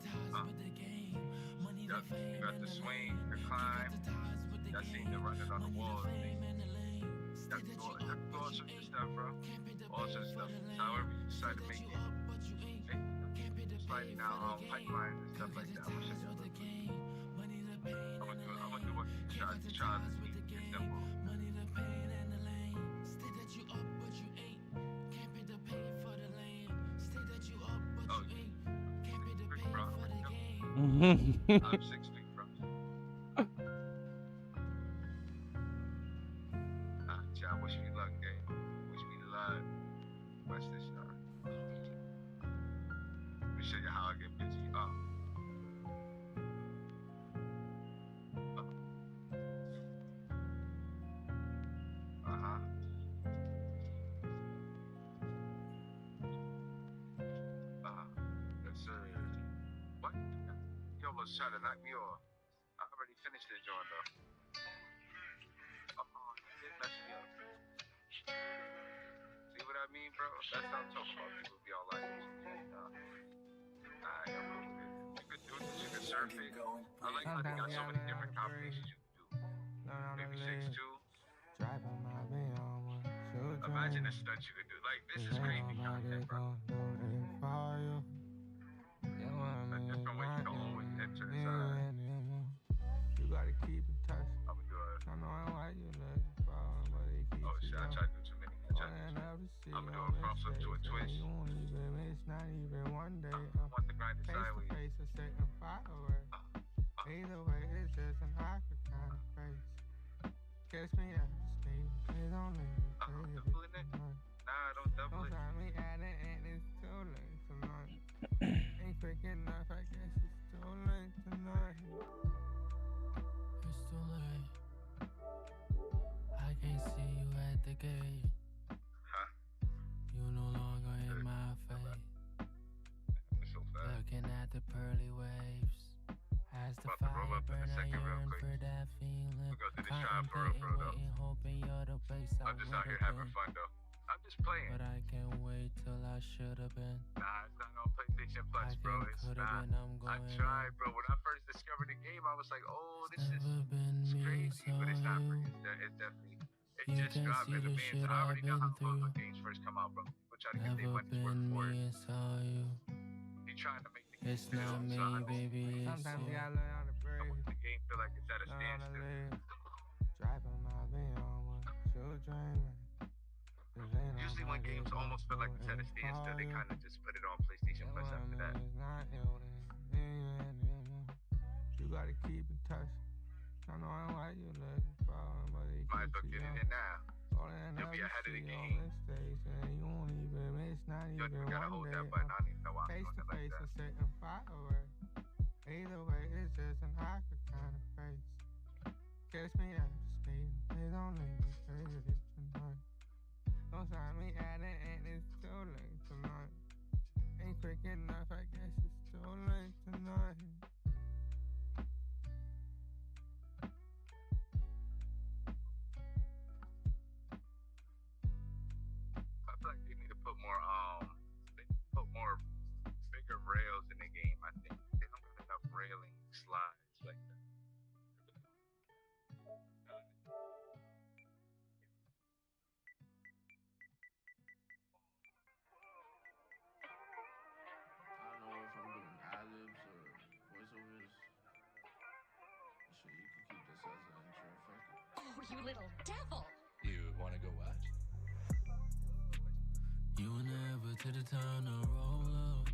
Speaker 14: Yep, you got the swing, the climb. Y'all seen the running on the walls. Y'all can do all sorts of stuff, bro. All sorts of stuff. However you decide to make it. Okay? Just like now, pipelines and stuff like that. I'm gonna show you. I'm gonna do what Charles is simple. Oh, 6 feet, bro. I'm 6 feet, bro. Child, wish me luck, gang. Wish me luck. Watch this, y'all. Let me show you how I get busy. Yes, sir. What? You almost tried to knock me off. I already finished that joint, though. You did mess me up. See what I mean, bro? That's what I'm talking about. People be all like, alright, I'm cool with it. You could do this, you could surf it. I like how they got so many different combinations you can do. Maybe 6'2". Imagine the stunts you could do. Like, this is crazy content, bro. A different way you can always enter inside.
Speaker 3: You gotta keep in touch.
Speaker 14: I'm gonna do it.
Speaker 3: I know I like you, but it keeps
Speaker 14: oh shit, I tried to do too many. I'm gonna do a front flip to a twist.
Speaker 3: You won't even miss, not even one day.
Speaker 14: I want to grind it sideways.
Speaker 3: Face to face, a setting fire away. Either way, it's just an awkward kind of face. Catch me at the speed, please don't leave me.
Speaker 14: Doubling it? Nah, don't double it.
Speaker 3: Don't try me at it, and it's too late tonight. Ain't quick enough, I guess it's too late tonight.
Speaker 11: It's too late. I can't see you at the gate.
Speaker 14: Huh?
Speaker 11: You no longer in my face.
Speaker 14: So fast.
Speaker 11: Looking at the pearly waves. As the fire burn, I yearn for that feeling.
Speaker 14: We'll go through this trial for real, bro, though.
Speaker 11: Hoping you're the place
Speaker 14: I'm just out here having fun, though. I'm just playing.
Speaker 11: But I can't wait till I should have been.
Speaker 14: Nah, it's not on PlayStation Plus, bro. It's not. I tried, bro. When I first discovered the game, I was like, oh, this is crazy. But it's not free. It's definitely. It just dropped in the bins. I already know how those games first come out, bro. People try to get their money's worth for it. He trying to make the game
Speaker 11: It's not me, baby.
Speaker 3: Sometimes you gotta learn how to breathe.
Speaker 14: The game feel like it's at a standstill.
Speaker 3: Driving my van on one children.
Speaker 14: Usually when games almost feel like it's at a standstill, they kind of just put it on PlayStation Plus after that.
Speaker 3: You gotta keep in touch. I know I like you looking for, but it
Speaker 14: might as well get it in now. You'll be ahead of the game.
Speaker 3: You won't even miss, not even
Speaker 14: you gotta hold
Speaker 3: one
Speaker 14: that
Speaker 3: day.
Speaker 14: button. I don't even know why I'm
Speaker 3: Face
Speaker 14: doing
Speaker 3: to
Speaker 14: it like
Speaker 3: face,
Speaker 14: that.
Speaker 3: a setting fire away. Either way, it's just an awkward kind of face. Catch me at the speed, please don't leave me crazy tonight. Don't sign me at it, and it's too late tonight. Ain't quick enough, I guess it's too late tonight.
Speaker 14: I feel like they need to put more bigger rails in the game. I think they don't have enough railing slides like that.
Speaker 17: I don't know if I'm doing ad-libs or voiceovers. Sure, you can keep this as an intro. Fuck it.
Speaker 4: Oh, you little devil!
Speaker 1: You wanna go what?
Speaker 11: You were never to the time to roll up.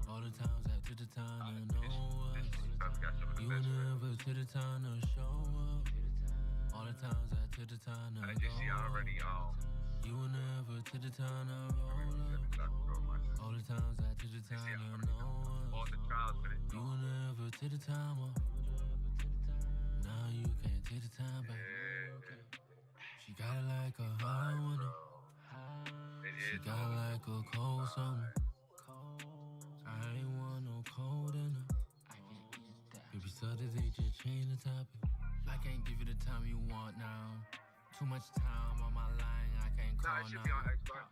Speaker 11: All the times I took the time to know us. You were never to the time to show up. All the times I took the time to go. You were never to the time to roll up. All the times I took the time to know us. You were never to the time up. Now you can't take the time back. She got it like a high winter. She got it like a cold summer. I ain't want no cold in her. Baby, so they just change the topic. I can't give you the time you want now. Too much time on my line, I can't call
Speaker 14: Nah, it should
Speaker 11: now.
Speaker 14: be on Xbox.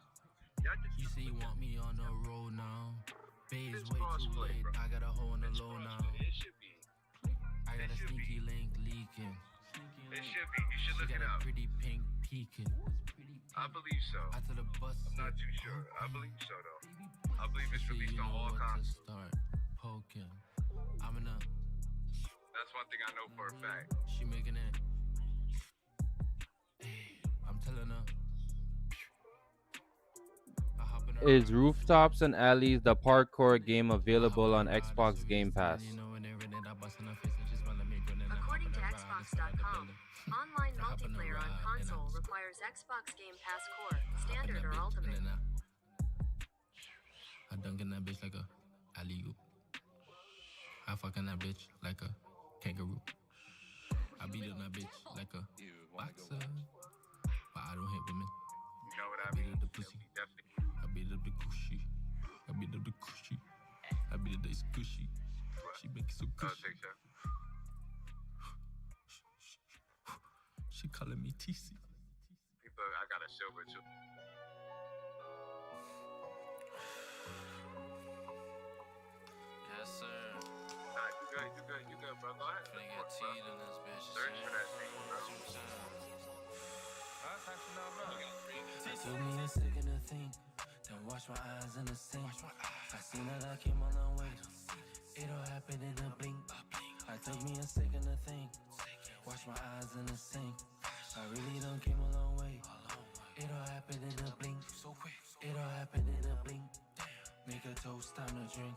Speaker 14: Y'all just
Speaker 11: You say you want me on the road now. Babe,
Speaker 14: It's
Speaker 11: it's way too
Speaker 14: crossplay,
Speaker 11: late.
Speaker 14: bro.
Speaker 11: I got a hole in the
Speaker 14: It's
Speaker 11: low now.
Speaker 14: crossplay. It should be.
Speaker 11: I got
Speaker 14: It
Speaker 11: a
Speaker 14: should
Speaker 11: sneaky
Speaker 14: be.
Speaker 11: link leaking.
Speaker 14: It should be. You should
Speaker 11: She
Speaker 14: look
Speaker 11: got
Speaker 14: it
Speaker 11: a
Speaker 14: up.
Speaker 11: pretty pink peeking.
Speaker 14: I believe so.
Speaker 11: Out to the bus.
Speaker 14: I'm not too sure. I believe so though. I believe it's released on all consoles.
Speaker 11: Start poking. I'm in a.
Speaker 14: That's one thing I know for a fact.
Speaker 11: She making it. Hey, I'm telling her. I hop in her
Speaker 2: Is Rooftops and Alleys the parkour game available on Xbox Game Pass?
Speaker 12: According to Xbox.com, online multiplayer on console requires Xbox Game Pass Core, Standard, or Ultimate.
Speaker 11: I dunk in that bitch like a alley-oop. I fuck in that bitch like a kangaroo. I beat on that bitch like a boxer. But I don't hit women.
Speaker 14: You know what I
Speaker 11: beat
Speaker 14: mean?
Speaker 11: up the pussy. I beat up the cushy. I beat up the cushy. I beat up the cushy. She make it so cushy. She calling me TC.
Speaker 14: People, I got a silver too.
Speaker 11: Yes, sir.
Speaker 14: Nah, you good, bro. Go ahead.
Speaker 11: Finna get teed in this bitch.
Speaker 14: Search for that thing, bro.
Speaker 11: It took me a second to think, then wash my eyes in the sink. I seen that I came a long way. It all happened in a blink. It took me a second to think, wash my eyes in the sink. I really done came a long way. It all happened in a blink. It all happened in a blink. Make a toast, time to drink.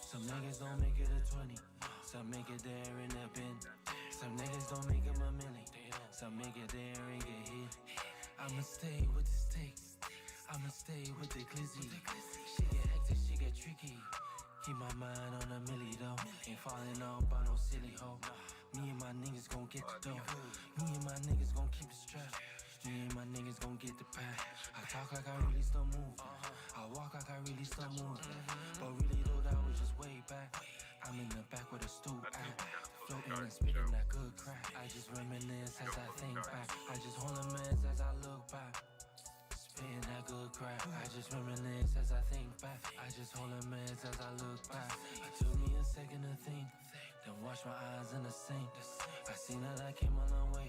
Speaker 11: Some niggas don't make it a 20. Some make it there in the bin. Some niggas don't make them a million. Some make it there and get hit. I'ma stay with the stakes. I'ma stay with the glizzy. She get hectic, she get tricky. Keep my mind on a milli though. Ain't falling off by no silly hoe. Me and my niggas gon' get the dough. Me and my niggas gon' keep the strap. Me and my niggas gon' get the pack. I talk like I really still move. I walk like I really still move. But really though, that was just way back. I'm in the back with a stool at. Floating and spitting that good crack. I just reminisce as I think back. I just hold a mess as I look back. Spitting that good crack. I just reminisce as I think back. I just hold a mess as I look back. It took me a second to think, then wash my eyes in the sink. I seen that I came a long way.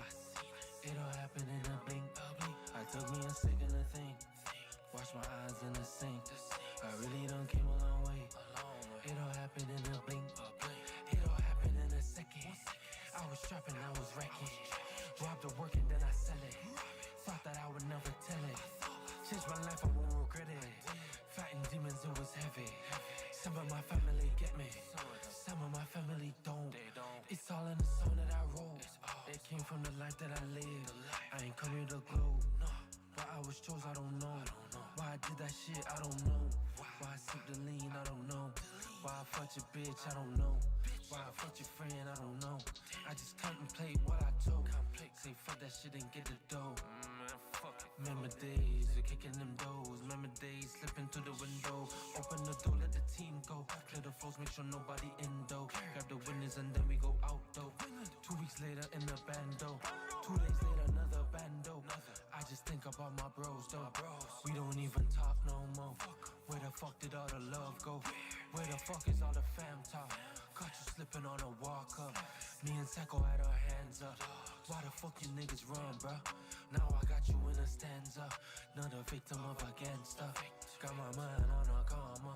Speaker 11: It all happened in a blink. I took me a second to think, wash my eyes in the sink. I really done came a long way. It all happened in a blink. It all happened in a second. I was strapping, I was wrecking. Robbed the work and then I sell it. Thought that I would never tell it. Changed my life, I won't regret it. Fighting demons, it was heavy. Some of my family get me. Some of my family don't. It's all in the song that I wrote. It came from the life that I lived. I ain't come here to glow. Why I was chose, I don't know. Why I did that shit, I don't know. Why I sip the lean, I don't know. Why I fucked your bitch, I don't know. Why I fucked your friend, I don't know. I just contemplate what I told. Say fuck that shit and get the dough. Remember days of kicking them doors. Remember days slipping through the window. Open the door, let the team go. Clear the floors, make sure nobody in though. Grab the winners and then we go out though. 2 weeks later in the bando. 2 days later another bando. I just think about my bros though. We don't even talk no more. Where the fuck did all the love go? Where the fuck is all the fam talk? Caught you slipping on a walk up. Me and Sacco had our hands up. Why the fuck you niggas run, bruh? Now I got you in a stanza. Not a victim of a gangster. Got my mind on a karma.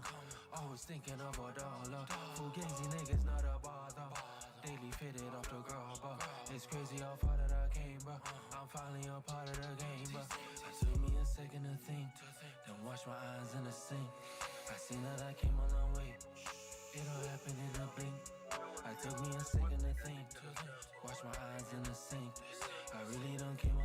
Speaker 11: Always thinking of a dollar. Fugazi niggas not a bother. Daily fitted off the grubber. It's crazy how far that I came, bruh. I'm finally a part of the game, bruh. It took me a second to think, then wash my eyes in the sink. I seen that I came a long way. It all happened in a blink. It took me a second to think, wash my eyes in the sink. I really done came a